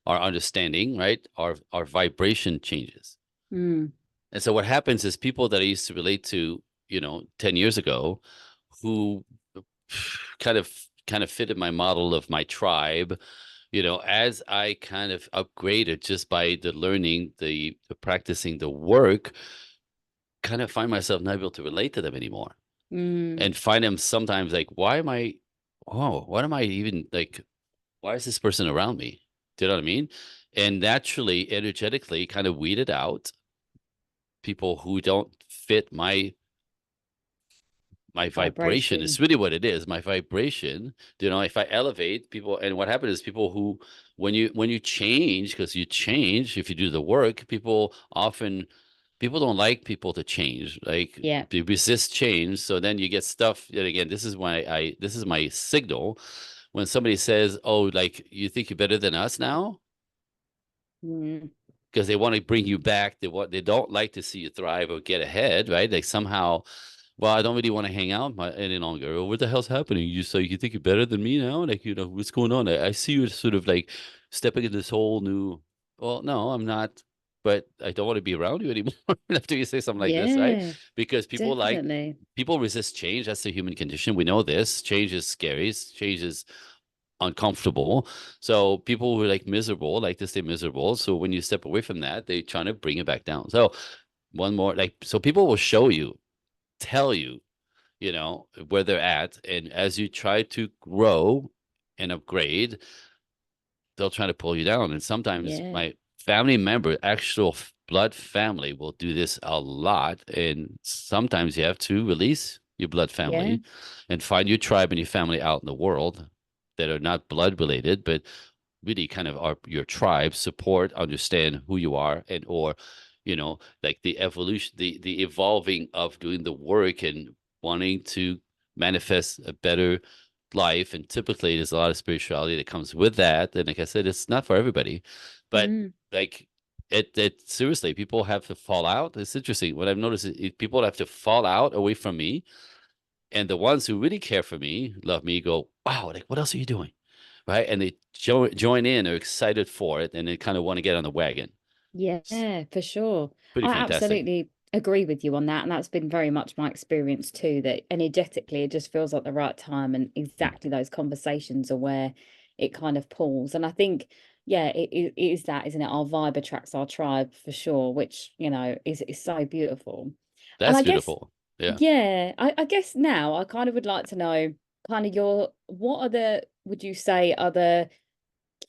our understanding, right? Our vibration changes.
Mm,
And so what happens is people that I used to relate to, 10 years ago, who kind of fitted my model of my tribe, as I kind of upgraded just by the learning, the practicing, the work, kind of find myself not able to relate to them anymore.
mm,
And find them sometimes like, what am I even like, why is this person around me? Do you know what I mean? And naturally, energetically, kind of weeded out people who don't fit my vibration. It's
vibration.
really what it is. My vibration. If I elevate people, and what happened is people who, when you change, because you change, if you do the work, people don't like people to change. Like
Yeah.
they resist change. So then you get stuff. And again, this is why this is my signal. When somebody says, "Oh, like you think you're better than us now,"
Mm,
because they want to bring you back. They don't like to see you thrive or get ahead, right? Like somehow, well, I don't really want to hang out any longer. Or what the hell's happening? You think you're better than me now? Like, what's going on? I see you sort of like stepping into this whole new. Well, no, I'm not. But I don't want to be around you anymore after you say something like this, right?
yeah,
Because
definitely.
people resist change. That's the human condition. We know this. Change is scary. Change is uncomfortable. So people who are like miserable like to stay miserable. So when you step away from that, they trying to bring it back down. So one more so people will show you, tell you, where they're at. And as you try to grow and upgrade, they'll try to pull you down. And sometimes
Yeah,
my family member, actual blood family, will do this a lot. And sometimes you have to release your blood
yeah.
family and find your tribe and your family out in the world that are not blood related, but really kind of are your tribe, support, understand who you are, and or like the evolution, the evolving of doing the work and wanting to manifest a better life. And typically there's a lot of spirituality that comes with that. And like I said, it's not for everybody, but
Mm,
like it seriously, people have to fall out. It's interesting. What I've noticed is people have to fall out away from me, and the ones who really care for me, love me, go, wow, like what else are you doing? Right? And they join in, are excited for it, and they kind of want to get on the wagon. It's
yeah, for sure.
pretty
I
fantastic.
absolutely agree with you on that. And that's been very much my experience too, that energetically it just feels like the right time and exactly those conversations are where it kind of pulls. And I think, yeah, it is that, isn't it? Our vibe attracts our tribe for sure, which, is so beautiful. And
That's
I guess,
beautiful. Yeah.
yeah, I guess now I kind of would like to know kind of what are would you say are the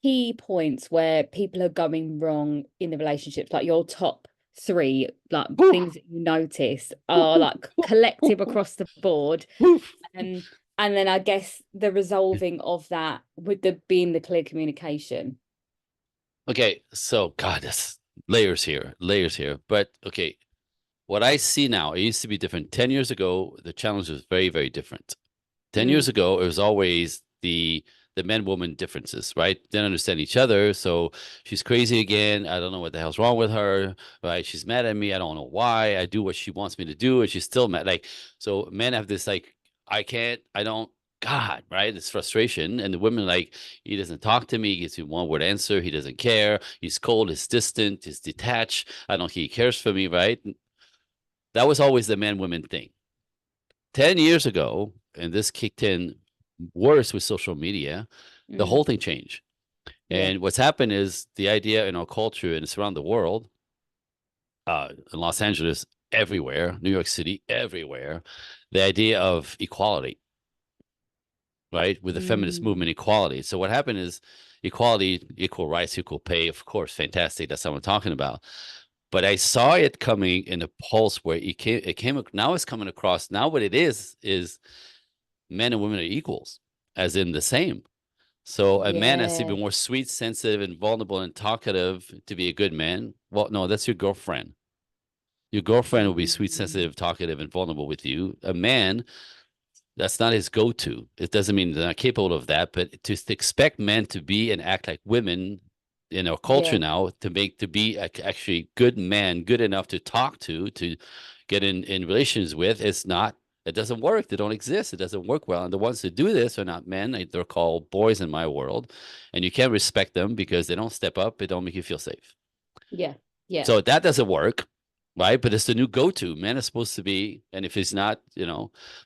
key points where people are going wrong in the relationships, like your top three, like
Whew,
things that you notice
whew,
are
whew,
like
whew, whew,
collective
whew,
across the board,
whew.
and then I guess the resolving of that with the being the clear communication.
Okay, so God, there's layers here. But okay, what I see now, it used to be different. 10 years ago, the challenge was very, very different. 10 years
Mm,
ago, it was always the man-woman differences, right? They don't understand each other. So she's crazy again. I don't know what the hell's wrong with her, right? She's mad at me. I don't know why. I do what she wants me to do, and she's still mad. Like, so men have this like, I don't, God, right? It's frustration. And the women like, he doesn't talk to me. He gives me one word answer. He doesn't care. He's cold. He's distant. He's detached. I don't think he cares for me, right? That was always the man-woman thing. 10 years ago, and this kicked in worse with social media, the whole thing changed.
Yeah.
And what's happened is the idea in our culture, and it's around the world, in Los Angeles, everywhere, New York City, everywhere, the idea of equality, right? With the feminist movement, equality. So what happened is equality, equal rights, equal pay, of course, fantastic. That's what I'm talking about. But I saw it coming in a pulse where it came, now it's coming across. Now what it is men and women are equals, as in the same. So a man has to be more sweet, sensitive, and vulnerable and talkative to be a good man. Well, no, that's your girlfriend. Your girlfriend will be sweet, sensitive, talkative, and vulnerable with you. A man, that's not his go-to. It doesn't mean they're not capable of that, but to expect men to be and act like women in our culture now, to be actually good man, good enough to talk to get in relations with, it doesn't work. They don't exist. It doesn't work well. And the ones that do this are not men. They're called boys in my world. And you can't respect them because they don't step up. They don't make you feel safe.
Yeah. Yeah.
So that doesn't work, right? But it's the new go-to. Men are supposed to be, and if it's not,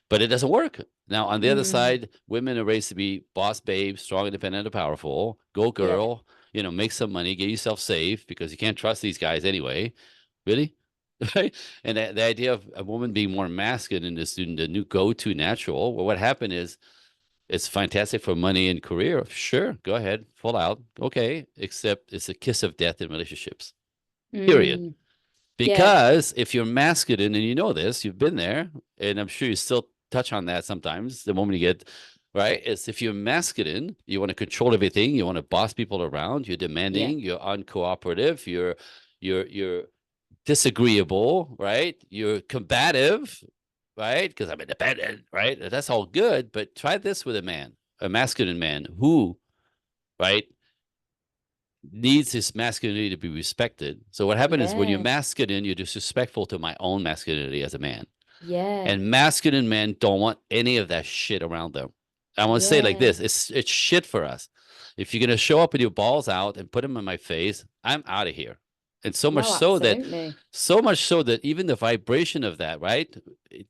but it doesn't work. Now, on the other side, women are raised to be boss babes, strong, independent, and powerful. Go girl, make some money, get yourself safe because you can't trust these guys anyway. Really? Right? And the idea of a woman being more masculine is the new go-to natural. Well, what happened is it's fantastic for money and career. Sure, go ahead, full out. Okay, except it's a kiss of death in relationships. Period. Because if you're masculine, and you know this, you've been there, and I'm sure you still touch on that sometimes, the moment you get, right? It's if you're masculine, you want to control everything, you want to boss people around, you're demanding, you're uncooperative, you're disagreeable, right? You're combative, right? Because I'm independent, right? That's all good, but try this with a masculine man who, right, needs his masculinity to be respected. So what happened is when you're masculine, you're disrespectful to my own masculinity as a man.
Yeah.
And masculine men don't want any of that shit around them. I want to say it like this, it's shit for us. If you're going to show up with your balls out and put them in my face, I'm out of here. And so much so that even the vibration of that, right?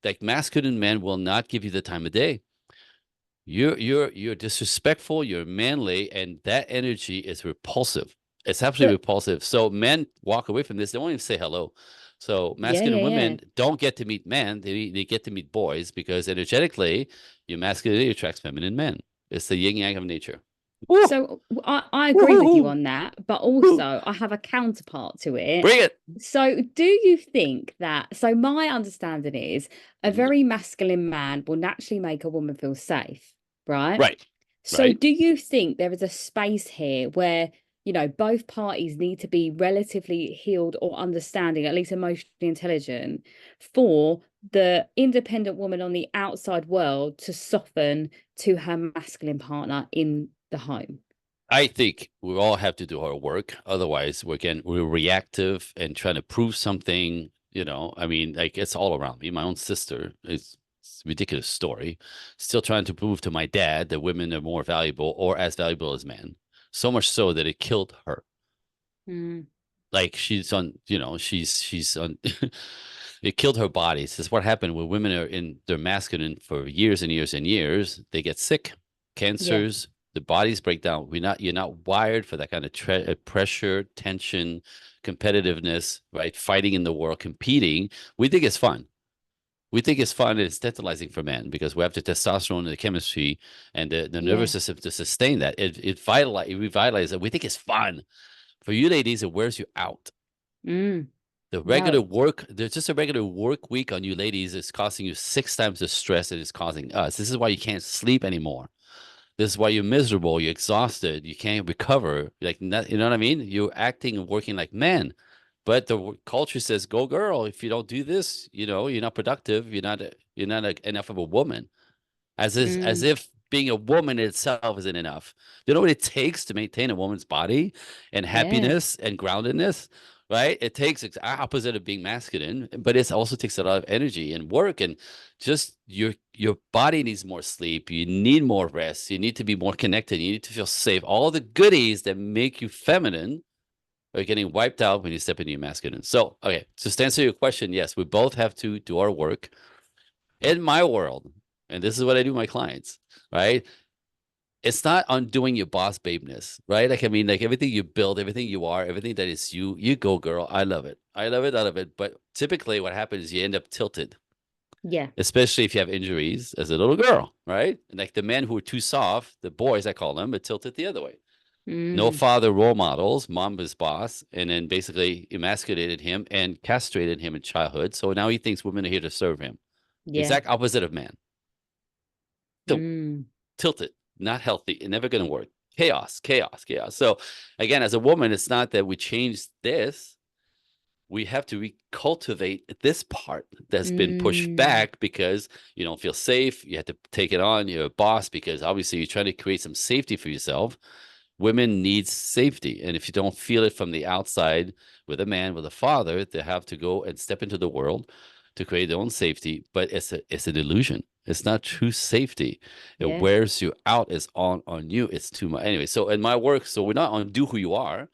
Like masculine men will not give you the time of day. You're disrespectful, you're manly, and that energy is repulsive. It's absolutely repulsive. So men walk away from this. They won't even say hello. So masculine women don't get to meet men. They get to meet boys because energetically, your masculinity attracts feminine men. It's the yin yang of nature.
So I agree with you on that, but also I have a counterpart to it.
Bring it.
So do you think that, so my understanding is a very masculine man will naturally make a woman feel safe, right?
Right.
So do you think there is a space here where, both parties need to be relatively healed or understanding, at least emotionally intelligent, for the independent woman on the outside world to soften to her masculine partner in the home?
I think we all have to do our work. Otherwise, we're reactive and trying to prove something. I mean, like it's all around me. My own sister is a ridiculous story. Still trying to prove to my dad that women are more valuable or as valuable as men. So much so that it killed her. Like she's on, she's on. It killed her body. This is what happened when women are in their masculine for years and years and years. They get sick, cancers. The bodies break down. You're not wired for that kind of pressure, tension, competitiveness, right? Fighting in the world, competing. We think it's fun. We think it's fun and it's tantalizing for men because we have the testosterone and the chemistry and the nervous system to sustain that. It revitalizes it. We think it's fun. For you ladies, it wears you out. The regular work, there's just a regular work week on you ladies is costing you 6 times the stress that it's causing us. This is why you can't sleep anymore. This is why you're miserable, you're exhausted, you can't recover. Like, you know what I mean? You're acting and working like men. But the culture says, go girl. If you don't do this, you're not productive. You're not enough of a woman. As if being a woman itself isn't enough. You know what it takes to maintain a woman's body and happiness and groundedness, right? It takes opposite of being masculine, but it also takes a lot of energy and work, and just your body needs more sleep. You need more rest. You need to be more connected. You need to feel safe. All the goodies that make you feminine are getting wiped out when you step into your masculine. So, okay, just to answer your question, yes, we both have to do our work. In my world, and this is what I do with my clients, right? It's not undoing your boss babeness, right? Like, I mean, like everything you build, everything you are, everything that is you, you go, girl. I love it. I love it. I love it. But typically what happens is you end up tilted,
Yeah.
especially if you have injuries as a little girl, right? And like the men who are too soft, the boys, I call them, are tilted the other way. No father role models, mom is boss, and then basically emasculated him and castrated him in childhood. So now he thinks women are here to serve him.
Yeah.
Exact opposite of man. Tilted, not healthy, and never going to work. Chaos, chaos, chaos. So again, as a woman, it's not that we change this. We have to recultivate this part that's been pushed back because you don't feel safe. You have to take it on. You're a boss because obviously you're trying to create some safety for yourself. Women need safety. And if you don't feel it from the outside with a man, with a father, they have to go and step into the world to create their own safety. But it's an illusion. It's not true safety. It wears you out. It's on you. It's too much. Anyway, so in my work, so we're not undo who you are.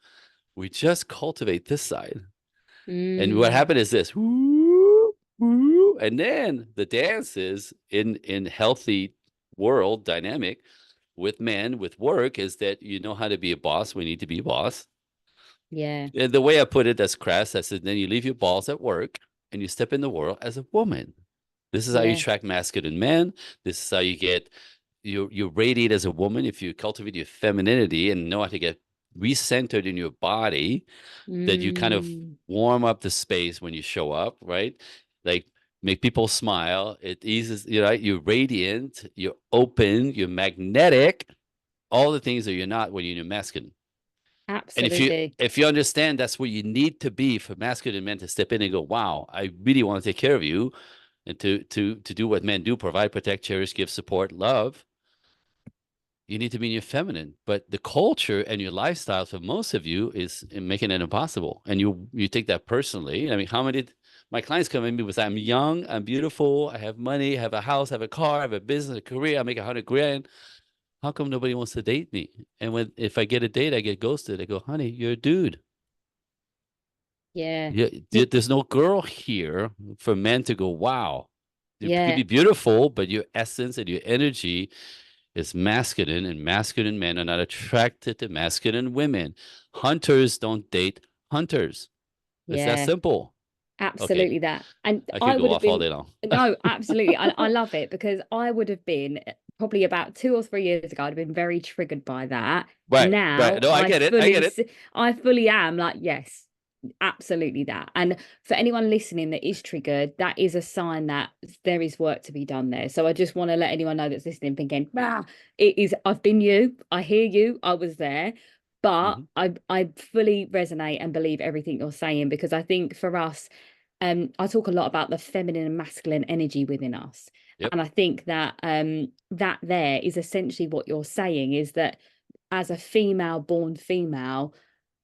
We just cultivate this side. And what happened is this. Woo, woo, and then the dance is in healthy world dynamic with men, with work, is that you know how to be a boss when you need to be a boss.
Yeah.
And the way I put it, that's crass. I said, then you leave your balls at work and you step in the world as a woman. This is how you attract masculine men. This is how you get, you radiate as a woman. If you cultivate your femininity and know how to get recentered in your body, that you kind of warm up the space when you show up, right? Like, make people smile. It eases, you're radiant, you're open, you're magnetic, all the things that you're not when you're masculine.
Absolutely.
And if you understand that's what you need to be for masculine men to step in and go, wow, I really want to take care of you, and to do what men do, provide, protect, cherish, give, support, love, you need to be in your feminine. But the culture and your lifestyle for most of you is making it impossible. And you take that personally. I mean, how many my clients come in me with, I'm young, I'm beautiful, I have money, I have a house, I have a car, I have a business, a career, I make 100 grand. How come nobody wants to date me? And if I get a date, I get ghosted. I go, honey, you're a dude.
Yeah.
There's no girl here for men to go, wow. You
Yeah.
could be beautiful, but your essence and your energy is masculine, and masculine men are not attracted to masculine women. Hunters don't date hunters. It's that simple.
Absolutely.
Okay.
That. And
I
I
could
would
go
have
off all
been,
day long.
no, absolutely. I love it, because I would have been probably about 2 or 3 years ago, I'd have been very triggered by that.
Right.
Now
No, I get it. I get it.
I fully am like, yes, absolutely that. And for anyone listening that is triggered, that is a sign that there is work to be done there. So I just want to let anyone know that's listening, thinking, it is, I've been you, I hear you, I was there. But I fully resonate and believe everything you're saying, because I think for us, I talk a lot about the feminine and masculine energy within us.
Yep.
And I think that that there is essentially what you're saying, is that as a female, born female,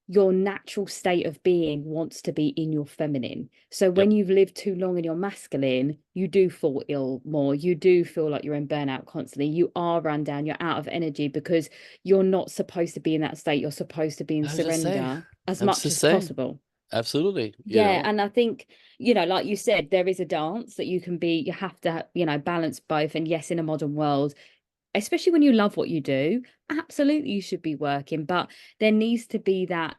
your natural state of being wants to be in your feminine. So when you've lived too long in your masculine, you do fall ill more. You do feel like you're in burnout constantly. You are run down. You're out of energy, because you're not supposed to be in that state. You're supposed to be in surrender as much as possible.
Absolutely.
And I think, like you said, there is a dance that you have to, balance both. And yes, in a modern world, especially when you love what you do, absolutely you should be working, but there needs to be that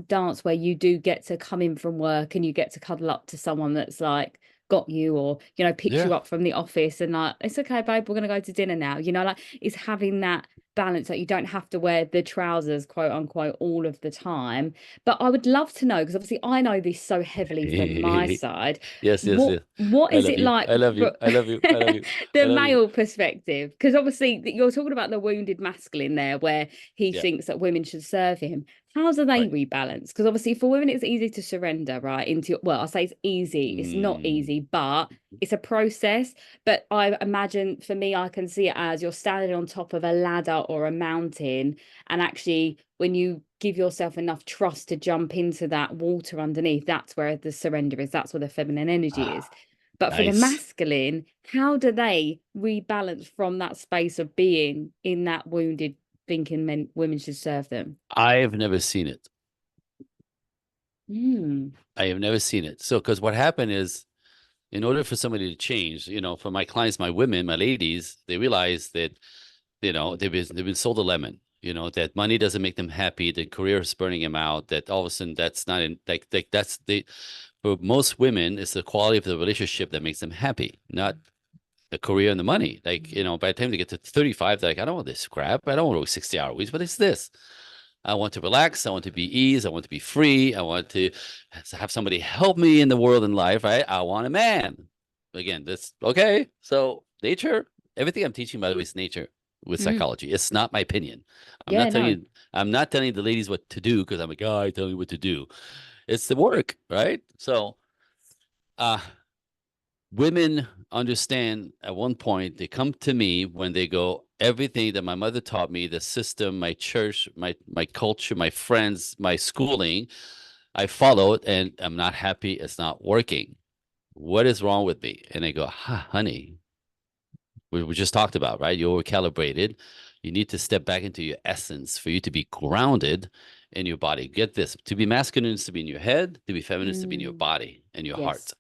dance where you do get to come in from work and you get to cuddle up to someone that's like got you, or picks you up from the office and like, it's okay, babe, we're gonna go to dinner now, like, it's having that balance, that you don't have to wear the trousers, quote unquote, all of the time. But I would love to know, because obviously I know this so heavily from my side.
Yes.
What is it like?
I love you.
The male perspective, because obviously you're talking about the wounded masculine there, where he thinks that women should serve him. How do they
Right.
rebalance? Because obviously for women, it's easy to surrender, right? Well, I say it's easy. It's not easy, but it's a process. But I imagine for me, I can see it as you're standing on top of a ladder or a mountain. And actually, when you give yourself enough trust to jump into that water underneath, that's where the surrender is. That's where the feminine energy is. But for the
Nice.
masculine, how do they rebalance from that space of being in that wounded, thinking women should serve them?
I have never seen it.
Mm.
I have never seen it. So, because what happened is, in order for somebody to change, for my clients, my women, my ladies, they realize that, they've been sold a lemon. That money doesn't make them happy. The career is burning them out. That all of a sudden, that's not in like that's they. For most women, it's the quality of the relationship that makes them happy, not the career and the money. By the time they get to 35, they're like, I don't want this crap. I don't want to work 60-hour weeks, but it's this. I want to relax. I want to be ease. I want to be free. I want to have somebody help me in the world and life, right? I want a man. Again, that's okay. So nature, everything I'm teaching, by the way, is nature with psychology. It's not my opinion. I'm not telling the ladies what to do because I'm a guy telling you what to do. It's the work, right? So women understand at one point, they come to me when they go, everything that my mother taught me, the system, my church, my culture, my friends, my schooling, I followed and I'm not happy. It's not working. What is wrong with me? And I go, honey, we just talked about, right? You're calibrated. You need to step back into your essence for you to be grounded in your body. Get this, to be masculine is to be in your head, to be feminine is to be in your body and your heart.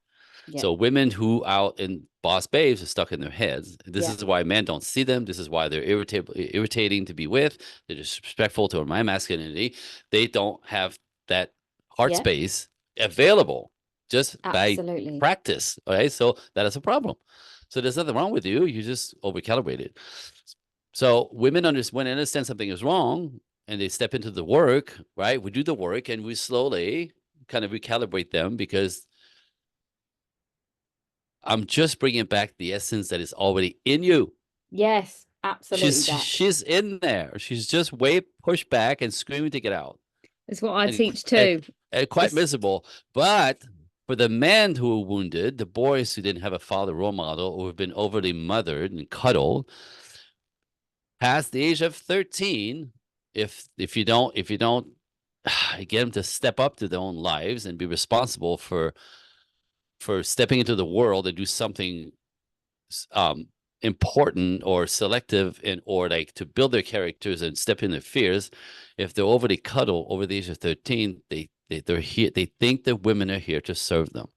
Yeah.
So women who out in boss babes are stuck in their heads. This
Yeah.
is why men don't see them. This is why they're irritating to be with. They're disrespectful to my masculinity. They don't have that heart space available just by
Absolutely.
practice. Okay, so that is a problem. So there's nothing wrong with you. You just overcalibrated. So women when they understand something is wrong and they step into the work, right? We do the work and we slowly kind of recalibrate them because I'm just bringing back the essence that is already in you.
Yes, absolutely.
She's in there. She's just way pushed back and screaming to get out.
It's what I teach too.
And quite miserable. But for the men who are wounded, the boys who didn't have a father role model or have been overly mothered and cuddled, past the age of 13, if you don't get them to step up to their own lives and be responsible for stepping into the world and do something important or selective or like to build their characters and step in their fears, if they're overly cuddled over the age of 13, they're here. They think that women are here to serve them.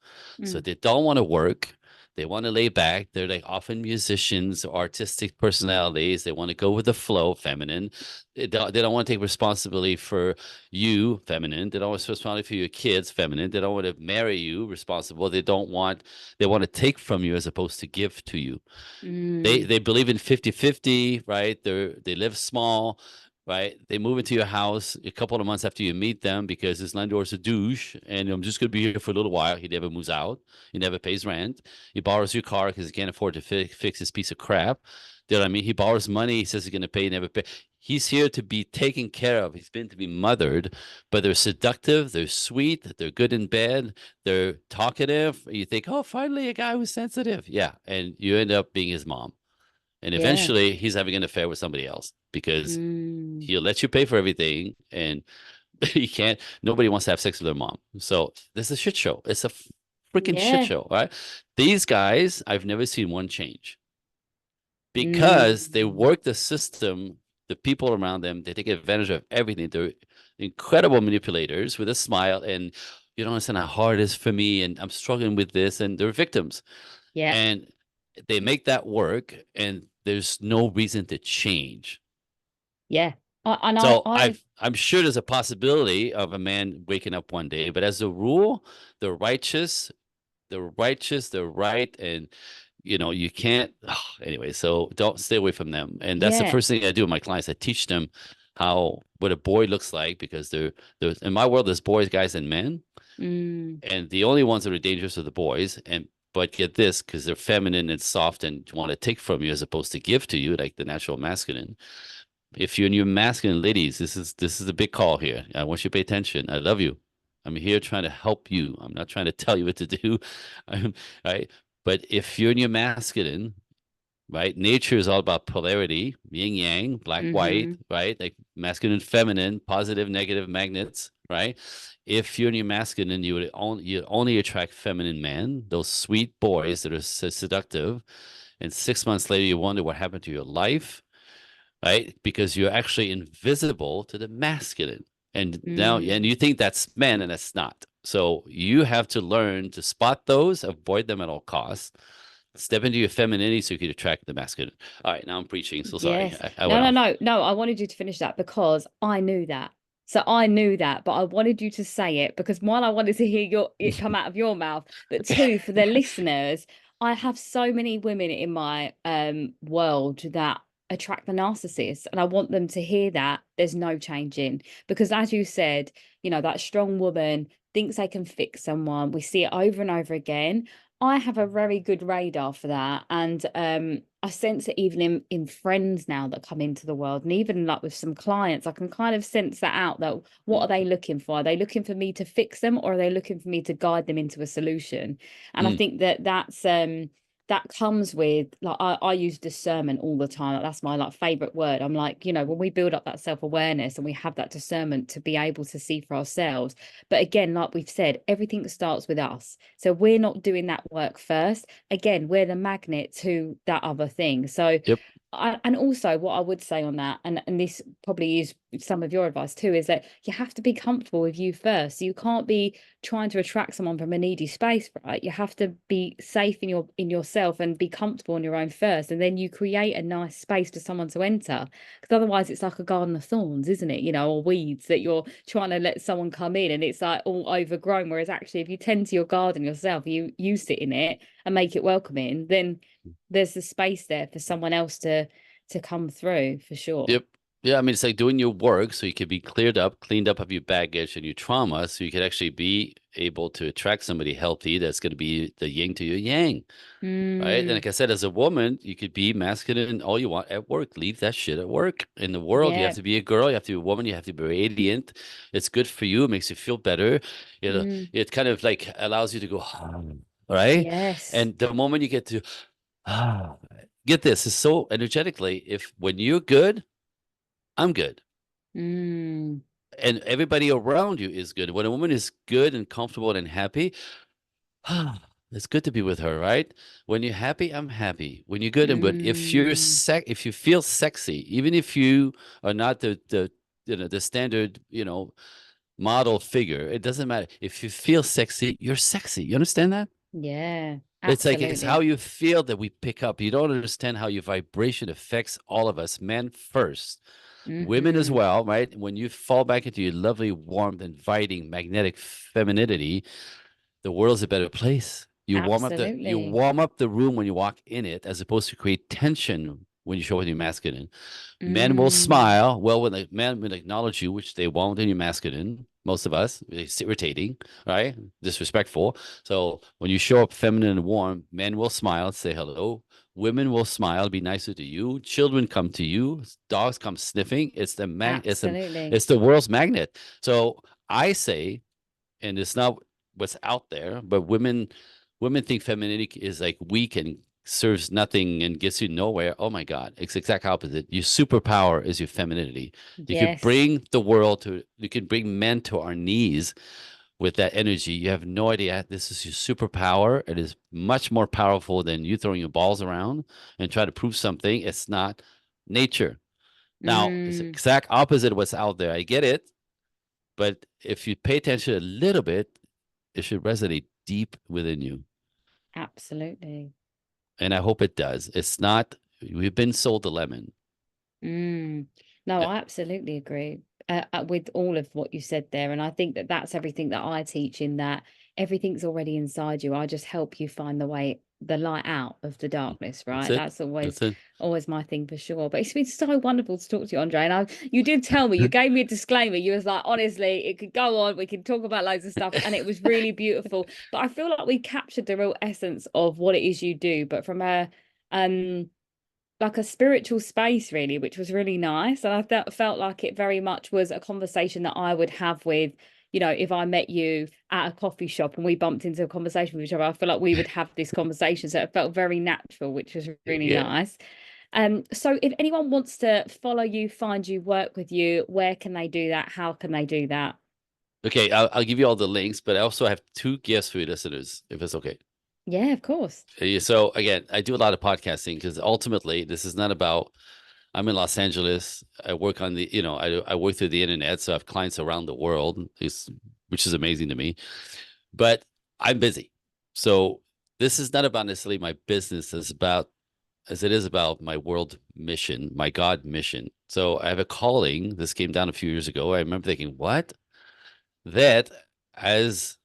So they don't want to work. They want to lay back. They're like often musicians or artistic personalities. They want to go with the flow, feminine. They don't want to take responsibility for you, feminine. They don't want responsibility for your kids, feminine. They don't want to marry you, responsible. They want to take from you as opposed to give to you. They believe in 50-50, right? They live small, right? They move into your house a couple of months after you meet them because this landlord's a douche and I'm just going to be here for a little while. He never moves out. He never pays rent. He borrows your car because he can't afford to fix his piece of crap. You know what I mean? He borrows money. He says he's going to pay, never pay. He's here to be taken care of. He's been to be mothered, but they're seductive. They're sweet. They're good in bed. They're talkative. You think, oh, finally a guy who's sensitive. Yeah. And you end up being his mom. And eventually he's having an affair with somebody else because he'll let you pay for everything and nobody wants to have sex with their mom. So this is a shit show. It's a freaking shit show, right? These guys, I've never seen one change because they work the system, the people around them, they take advantage of everything. They're incredible manipulators with a smile and you don't understand how hard it is for me and I'm struggling with this and they're victims.
Yeah.
And they make that work and there's no reason to change.
Yeah.
I'm sure there's a possibility of a man waking up one day, but as a rule, the righteous, they're right. And, you can't. Anyway, so don't stay away from them. And that's the first thing I do with my clients. I teach them what a boy looks like because there's in my world, there's boys, guys, and men. And the only ones that are dangerous are the boys. But get this, because they're feminine and soft and want to take from you as opposed to give to you, like the natural masculine. if you're in your masculine, ladies, this is a big call here. I want you to pay attention. I love you. I'm here trying to help you. I'm not trying to tell you what to do. Right? But if you're in your masculine, right? Nature is all about polarity, yin yang, black white,
Mm-hmm.
right? Like masculine, feminine, positive, negative magnets, right? If you're in your masculine, you only attract feminine men, those sweet boys that are seductive, and 6 months later you wonder what happened to your life, right? Because you're actually invisible to the masculine. And now, and you think that's men, and that's not. So you have to learn to spot those, avoid them at all costs, step into your femininity so you can attract the masculine. All right, now I'm preaching. So sorry,
Yes.
I
No,
went
no,
off.
no, no. I wanted you to finish that because I knew that. So I knew that, but I wanted you to say it because one, I wanted to hear it come out of your mouth, but two, for the listeners, I have so many women in my world that attract the narcissist, and I want them to hear that there's no changing because, as you said, that strong woman thinks they can fix someone. We see it over and over again. I have a very good radar for that, and I sense it even in friends now that come into the world, and even like with some clients, I can kind of sense that out. That what are they looking for? Are they looking for me to fix them, or are they looking for me to guide them into a solution? And I think that comes with, like, I use discernment all the time. Like, that's my favorite word. I'm like, when we build up that self-awareness and we have that discernment to be able to see for ourselves. But again, like we've said, everything starts with us. So we're not doing that work first. Again, we're the magnet to that other thing. So
Yep.
and also what I would say on that, and this probably is some of your advice too, is that you have to be comfortable with you first. So you can't be trying to attract someone from a needy space, right? You have to be safe in yourself and be comfortable on your own first, and then you create a nice space for someone to enter. Because otherwise it's like a garden of thorns, isn't it? Or weeds that you're trying to let someone come in and it's like all overgrown. Whereas actually if you tend to your garden yourself, you sit in it and make it welcoming, then there's the space there for someone else to come through, for sure.
Yep. Yeah, I mean, it's like doing your work so you can be cleaned up of your baggage and your trauma, so you can actually be able to attract somebody healthy that's going to be the yin to your yang, right? And like I said, as a woman, you could be masculine all you want at work. Leave that shit at work. In the world, you
Yeah.
have to be a girl, you have to be a woman, you have to be radiant. It's good for you, it makes you feel better. It kind of like allows you to go, right?
Yes.
And the moment you get to, get this, is so energetically, if when you're good, I'm good. And everybody around you is good. When a woman is good and comfortable and happy, it's good to be with her, right? When you're happy, I'm happy. When you're good, I'm good. If if you feel sexy, even if you are not the standard, model figure, it doesn't matter. If you feel sexy, you're sexy. You understand that?
Yeah,
It's like it's how
absolutely.
you feel that we pick up. You don't understand how your vibration affects all of us, men first, women as well, right? When you fall back into your lovely, warmth, inviting, magnetic femininity, the world's a better place. You
Absolutely.
warm up the room when you walk in it, as opposed to create tension when you show up in your masculine. Men will smile. Well, when the men will acknowledge you, which they won't in your masculine, most of us, it's irritating, right? Disrespectful. So when you show up feminine and warm, men will smile, say hello. Women will smile, be nicer to you. Children come to you. Dogs come sniffing.
Absolutely.
It's the world's magnet. So I say, and it's not what's out there, but women think femininity is like weak and serves nothing and gets you nowhere. Oh my God, it's exact opposite. Your superpower is your femininity. You could
Yes.
you could bring men to our knees with that energy. You have no idea. This is your superpower. It is much more powerful than you throwing your balls around and try to prove something. It's not nature. Now, it's the exact opposite of what's out there. I get it. But if you pay attention a little bit, it should resonate deep within you.
Absolutely.
And I hope it does. It's not, we've been sold a lemon.
No, I absolutely agree with all of what you said there. And I think that that's everything that I teach, in that everything's already inside you. I just help you find the light out of the darkness,
That's
right?
it.
That's
That's it.
always my thing, for sure. But it's been so wonderful to talk to you, Andre. And you did tell me, you gave me a disclaimer. You was like, honestly, it could go on. We could talk about loads of stuff. And it was really beautiful. But I feel like we captured the real essence of what it is you do, but from a like a spiritual space, really, which was really nice. And I felt like it very much was a conversation that I would have with, you know, if I met you at a coffee shop and we bumped into a conversation with each other, I feel like we would have this conversation. So it felt very natural, which was really
Yeah.
nice. So if anyone wants to follow you, find you, work with you, where can they do that? How can they do that?
Okay, I'll give you all the links, but I also have two gifts for your listeners, if it's okay.
Yeah, of course.
So again, I do a lot of podcasting because ultimately this is not about. I'm in Los Angeles. I work on the, I work through the internet, so I have clients around the world, which is amazing to me. But I'm busy, so this is not about necessarily my business. As it is about my world mission, my God mission. So I have a calling. This came down a few years ago. I remember thinking, what? That as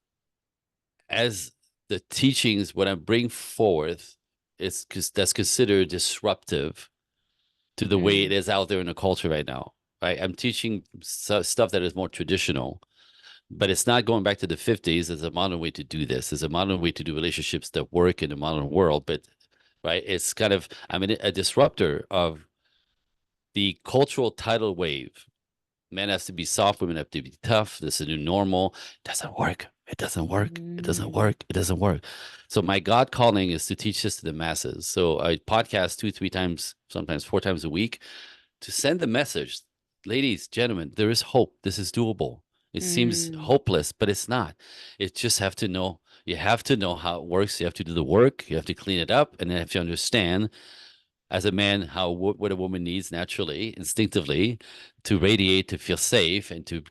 the teachings, what I bring forth is because that's considered disruptive to the way it is out there in the culture right now. Right? I'm teaching stuff that is more traditional, but it's not going back to the 50s. There's a modern way to do this. There's a modern way to do relationships that work in the modern world. But right, it's kind of a disruptor of the cultural tidal wave. Men has to be soft, women have to be tough. This is a new normal. It doesn't work. It doesn't work. It doesn't work. It doesn't work. So my God calling is to teach this to the masses. So I podcast 2, 3 times, sometimes 4 times a week to send the message, ladies, gentlemen, there is hope. This is doable. It seems hopeless, but it's not. It just have to know. You have to know how it works. You have to do the work. You have to clean it up, and then have to understand as a man how what a woman needs naturally, instinctively, to radiate, to feel safe, and to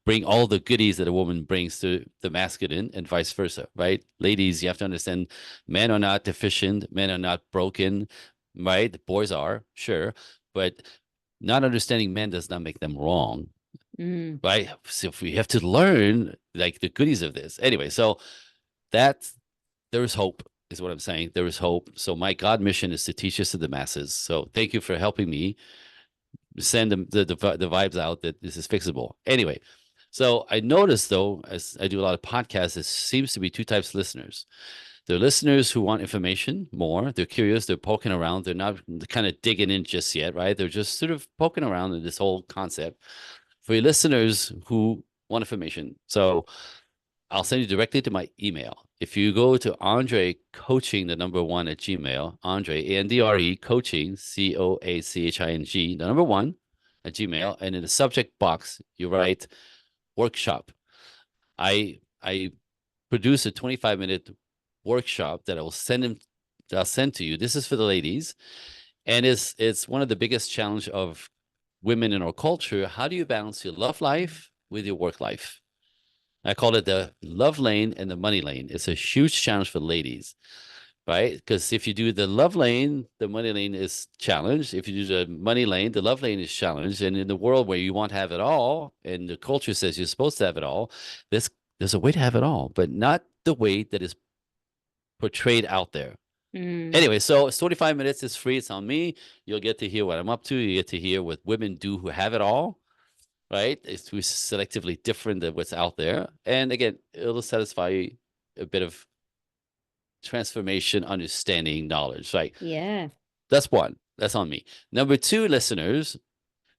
bring all the goodies that a woman brings to the masculine, and vice versa. Right, ladies, you have to understand, men are not deficient, men are not broken, right? Boys are, sure, but not understanding men does not make them wrong, right? So if we have to learn like the goodies of this anyway, so that's there is hope, is what I'm saying. There is hope. So my God mission is to teach this to the masses. So thank you for helping me send the vibes out that this is fixable. Anyway, so I noticed though, as I do a lot of podcasts, there seems to be two types of listeners. There are listeners who want information more. They're curious. They're poking around. They're not kind of digging in just yet, right? They're just sort of poking around in this whole concept. For your listeners who want information, so I'll send you directly to my email. If you go to Andre Coaching, the number 1 at Gmail, Andre, Andre Coaching, COACHING, the number 1 at Gmail, and in the subject box, you write workshop. I produce a 25-minute workshop that I'll send to you. This is for the ladies, and it's one of the biggest challenge of women in our culture. How do you balance your love life with your work life? I call it the love lane and the money lane. It's a huge challenge for ladies, right? Because if you do the love lane, the money lane is challenged. If you do the money lane, the love lane is challenged. And in the world where you want to have it all, and the culture says you're supposed to have it all, there's a way to have it all, but not the way that is portrayed out there. Anyway, so it's 25 minutes. It's free. It's on me. You'll get to hear what I'm up to. You get to hear what women do who have it all. Right? It's selectively different than what's out there. And again, it'll satisfy a bit of transformation, understanding, knowledge. Right?
Yeah.
That's one. That's on me. Number 2, listeners,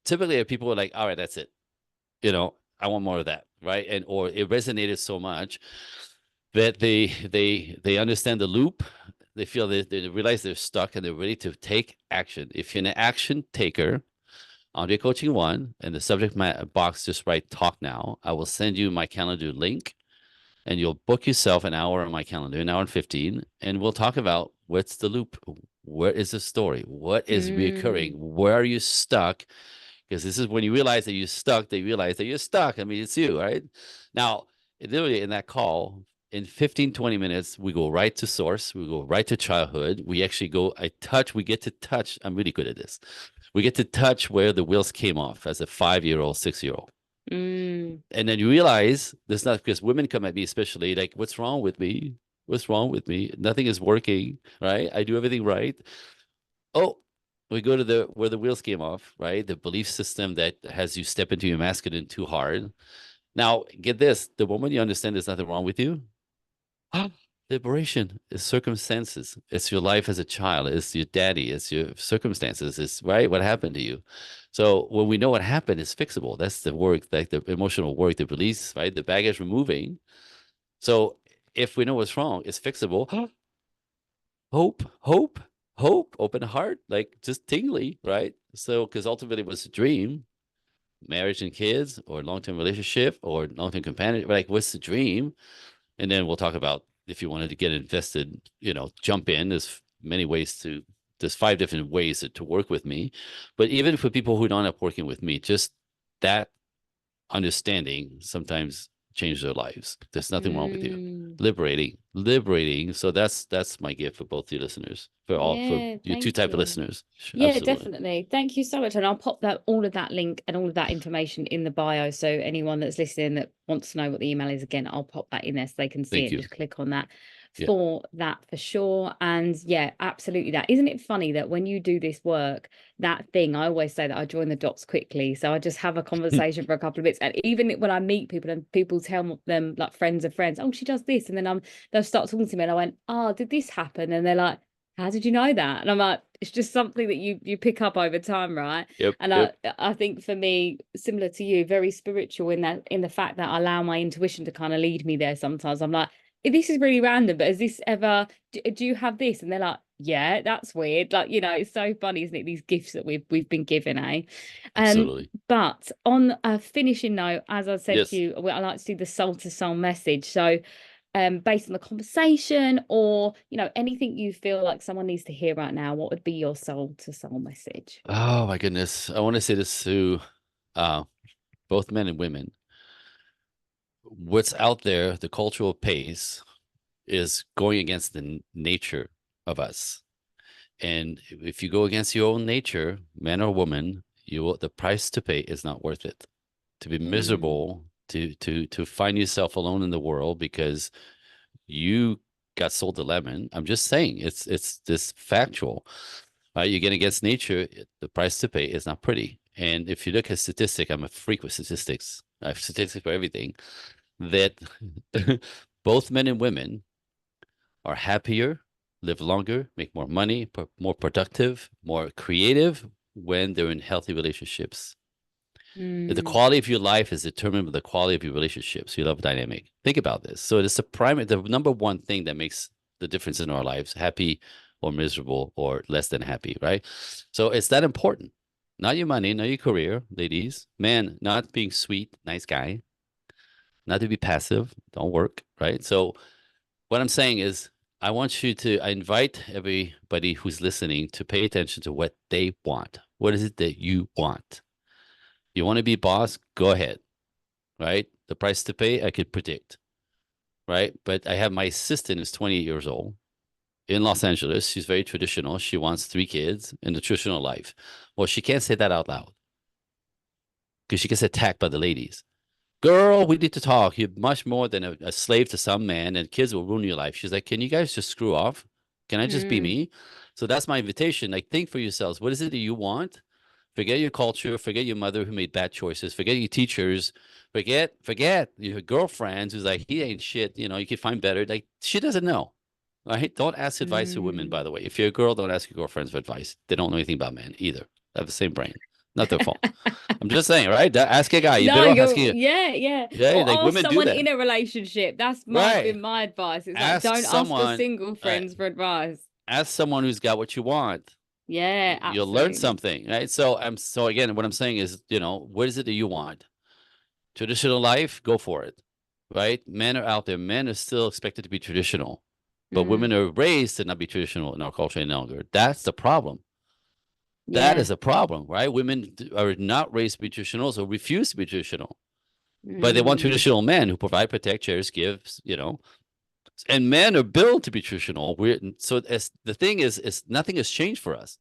typically are people who are like, all right, that's it. I want more of that. Right? And or it resonated so much that they understand the loop. They feel that they realize they're stuck and they're ready to take action. If you're an action taker, Andre Coaching 1, and the subject box, just write talk now. I will send you my calendar link, and you'll book yourself an hour on my calendar, an hour and 15, and we'll talk about what's the loop. Where is the story? What is reoccurring? Where are you stuck? Because this is when you realize that you're stuck, they realize that you're stuck. I mean, it's you, right? Now, literally in that call, in 15, 20 minutes, we go right to source. We go right to childhood. We actually we get to touch. I'm really good at this. We get to touch where the wheels came off as a 5-year-old, 6-year-old. And then you realize this not because women come at me, especially like, what's wrong with me? What's wrong with me? Nothing is working, right? I do everything right. Oh, we go to where the wheels came off, right? The belief system that has you step into your masculine too hard. Now, get this. The moment you understand there's nothing wrong with you, Liberation is circumstances. It's your life as a child. It's your daddy. It's your circumstances. It's right what happened to you. So when we know what happened, it's fixable. That's the work, like the emotional work, the release, right? The baggage removing. So if we know what's wrong, it's fixable. Hope, hope, hope, open heart, like just tingly, right? So because ultimately it was a dream, marriage and kids, or long-term relationship, or long-term companion. Like, what's the dream? And then we'll talk about if you wanted to get invested, jump in. There's 5 different ways to work with me. But even for people who don't end up working with me, just that understanding sometimes change their lives. There's nothing wrong with you. Liberating. So that's my gift for both your listeners, for your 2 type of listeners.
Yeah,
Absolutely.
definitely. Thank you so much. And I'll pop all of that link and all of that information in the bio. So anyone that's listening that wants to know what the email is, again, I'll pop that in there so they can see
Thank
it.
you.
Just click on that
Yeah.
for that for sure. And yeah, absolutely that. Isn't it funny that when you do this work, that thing, I always say that I join the dots quickly. So I just have a conversation for a couple of bits. And even when I meet people and people tell them, like friends of friends, oh, she does this. And then they'll start talking to me and I went, oh, did this happen? And they're like, how did you know that? And I'm like, it's just something that you pick up over time, right?
Yep.
And I think for me, similar to you, very spiritual in the fact that I allow my intuition to kind of lead me there. Sometimes I'm like, this is really random, but has this ever, do you have this? And they're like, yeah, that's weird. Like, it's so funny, isn't it? These gifts that we've been given, eh?
Absolutely.
But on a finishing note, as I said
Yes.
to you, I like to do the soul to soul message. So based on the conversation or anything you feel like someone needs to hear right now, what would be your soul to soul message?
Oh my goodness. I want to say this to both men and women. What's out there, the cultural pace, is going against the nature of us. And if you go against your own nature, man or woman, the price to pay is not worth it. To be miserable, to find yourself alone in the world because you got sold the lemon. I'm just saying, it's this factual. You're getting against nature. The price to pay is not pretty. And if you look at statistics, I'm a freak with statistics. I have statistics for everything. That both men and women are happier, live longer, make more money, more productive, more creative when they're in healthy relationships. The quality of your life is determined by the quality of your relationships, your love dynamic. Think about this. So it's the number one thing that makes the difference in our lives, happy or miserable or less than happy, right? So it's that important. Not your money, not your career, ladies. Man, not being sweet, nice guy. Not to be passive, don't work, right? So what I'm saying is I invite everybody who's listening to pay attention to what they want. What is it that you want? You want to be boss? Go ahead, right? The price to pay, I could predict, right? But I have my assistant who's 28 years old in Los Angeles. She's very traditional. She wants 3 kids in the traditional life. Well, she can't say that out loud because she gets attacked by the ladies. Girl, we need to talk. You're much more than a slave to some man, and kids will ruin your life. She's like, can you guys just screw off? Can I just be me? So that's my invitation. Like, think for yourselves. What is it that you want? Forget your culture. Forget your mother who made bad choices. Forget your teachers. Forget your girlfriends who's like, he ain't shit. You can find better. Like, she doesn't know. Right? Don't ask advice to women, by the way. If you're a girl, don't ask your girlfriends for advice. They don't know anything about men either. They have the same brain. Not their fault. I'm just saying, right? Ask a guy.
No,
Yeah,
or
like
ask
women do
someone
that.
in a relationship. That's
Right.
been my advice. It's
Ask
like, don't ask your
someone-
single friends for advice.
Ask someone who's got what you want.
Yeah,
You'll learn
absolutely.
something, right? So again, what I'm saying is, what is it that you want? Traditional life, go for it, right? Men are out there. Men are still expected to be traditional, but women are raised to not be traditional in our culture any longer. That's the problem. That is a problem, right? Women are not raised to be traditional, so refuse to be traditional. But they want traditional men who provide, protect, cherish, give, and men are built to be traditional. The thing is nothing has changed for us.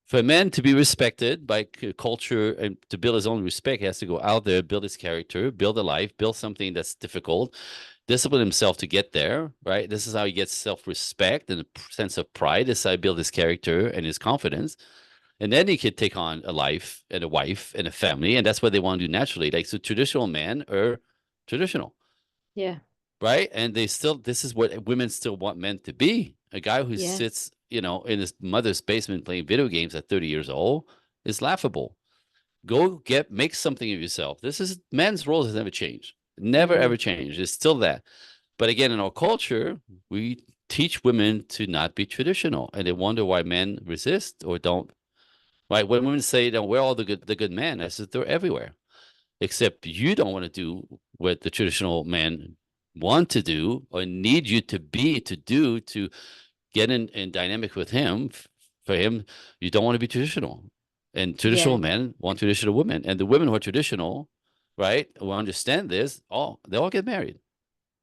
For a man to be respected by culture and to build his own respect, he has to go out there, build his character, build a life, build something that's difficult, discipline himself to get there, right? This is how he gets self-respect and a sense of pride. This is how he builds his character and his confidence. And then he could take on a life and a wife and a family. And that's what they want to do naturally. Like, so traditional men are traditional.
Yeah.
right? And this is what women still want men to be. A guy who
Yeah.
sits, in his mother's basement playing video games at 30 years old is laughable. Go make something of yourself. Men's roles has never changed. Never, ever changed. It's still that. But again, in our culture, we teach women to not be traditional, and they wonder why men resist or don't. Right? When women say, "Where are all the good men?" I said, they're everywhere. Except you don't want to do what the traditional men want to do or need you to do to get in dynamic with him. For him, you don't want to be traditional. And traditional men want traditional women. And the women who are traditional, right, who understand this, they all get married.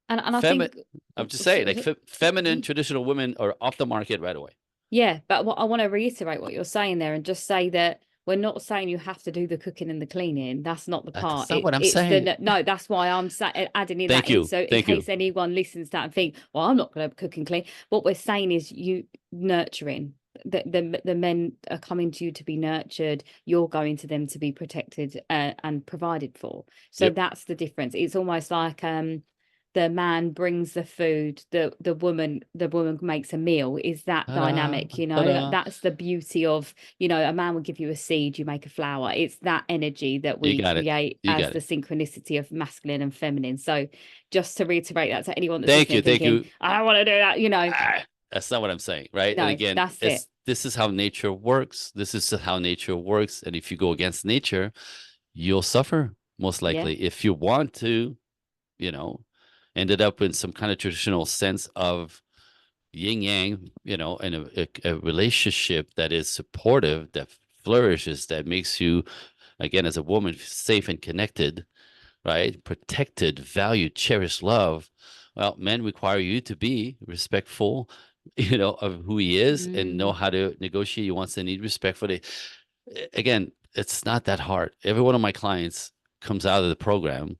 And I think
I'm just saying, like feminine traditional women are off the market right away.
Yeah, but I want to reiterate what you're saying there and just say that we're not saying you have to do the cooking and the cleaning. That's not the part.
That's not what I'm saying.
No, that's why I'm adding in
Thank
that
you.
in. So in case anyone listens to that and think, well, I'm not going to cook and clean. What we're saying is you nurturing. The men are coming to you to be nurtured. You're going to them to be protected and provided for. So that's the difference. It's almost like the man brings the food, the woman makes a meal. Is that dynamic? That's the beauty of, a man will give you a seed, you make a flower. It's that energy that we create as the synchronicity of masculine and feminine. So just to reiterate that to anyone that's listening, thinking, I don't want to do that,
That's not what I'm saying, right?
No,
and again,
that's it.
This is how nature works. This is how nature works. And if you go against nature, you'll suffer most likely. If you want to, ended up in some kind of traditional sense of yin yang, and a relationship that is supportive, that flourishes, that makes you, again, as a woman, safe and connected, right? Protected, valued, cherished, love. Well, men require you to be respectful, of who he is and know how to negotiate your wants and need respect for it. Again, it's not that hard. Every one of my clients comes out of the program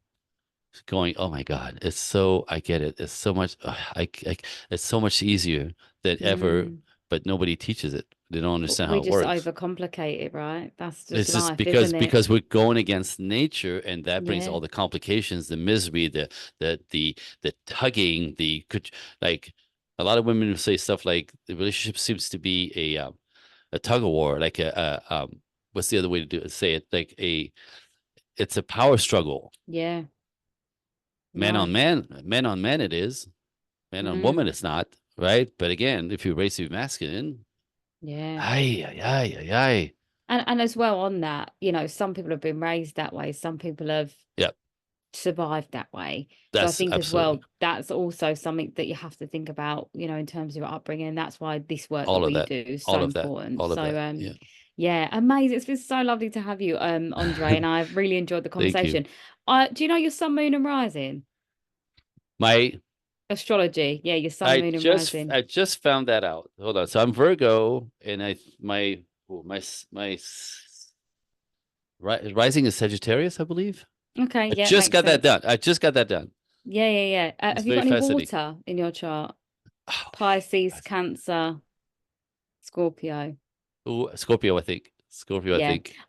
going, oh my God, I get it. It's so much, it's so much easier than ever, but nobody teaches it. They don't understand how it works.
We just overcomplicate it, right? That's just
it's
life,
just because we're going against nature, and that brings all the complications, the misery, the tugging, like a lot of women will say stuff like the relationship seems to be a tug of war, like what's the other way to say it? Like it's a power struggle.
Yeah.
Man on man it is. Man on woman it's not, right? But again, if you raise to be masculine, and
as well on that, some people have been raised that way, some people have survived that way. So I think as well, that's also something that you have to think about, in terms of your upbringing, and that's why this work that we do is so important. Yeah, amazing. It's been so lovely to have you, Andre, and I've really enjoyed the conversation. Do you know your sun, moon, and rising?
My
astrology, your sun, moon, and rising.
I just found that out. Hold on. So I'm Virgo, and my rising is Sagittarius, I believe.
Okay,
I just got that done.
Yeah. Have you got any water in your chart? Pisces, Cancer, Scorpio.
Scorpio, I think.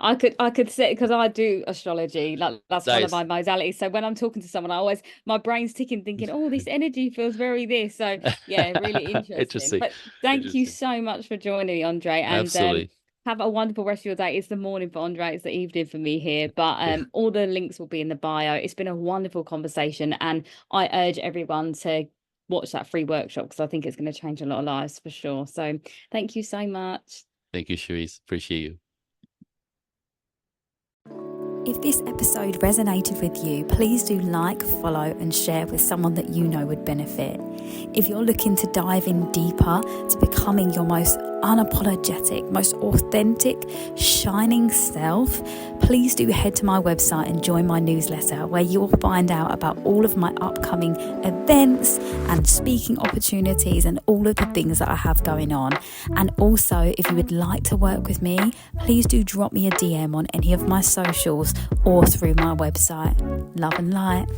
I think
I could say, because I do astrology, like that's one of my modalities. So when I'm talking to someone, my brain's ticking, thinking, oh, this energy feels very this. So really interesting. But thank you so much for joining me, Andre, and
absolutely.
Have a wonderful rest of your day. It's the morning for Andre, it's the evening for me here, but all the links will be in the bio. It's been a wonderful conversation, and I urge everyone to watch that free workshop, because I think it's going to change a lot of lives for sure. So thank you so much.
Thank you, Sherisse. Appreciate you.
If this episode resonated with you, please do like, follow, and share with someone that you know would benefit. If you're looking to dive in deeper to becoming your most unapologetic, most authentic, shining self, please do head to my website and join my newsletter, where you'll find out about all of my upcoming events and speaking opportunities and all of the things that I have going on. And also, if you would like to work with me, please do drop me a DM on any of my socials or through my website. Love and light.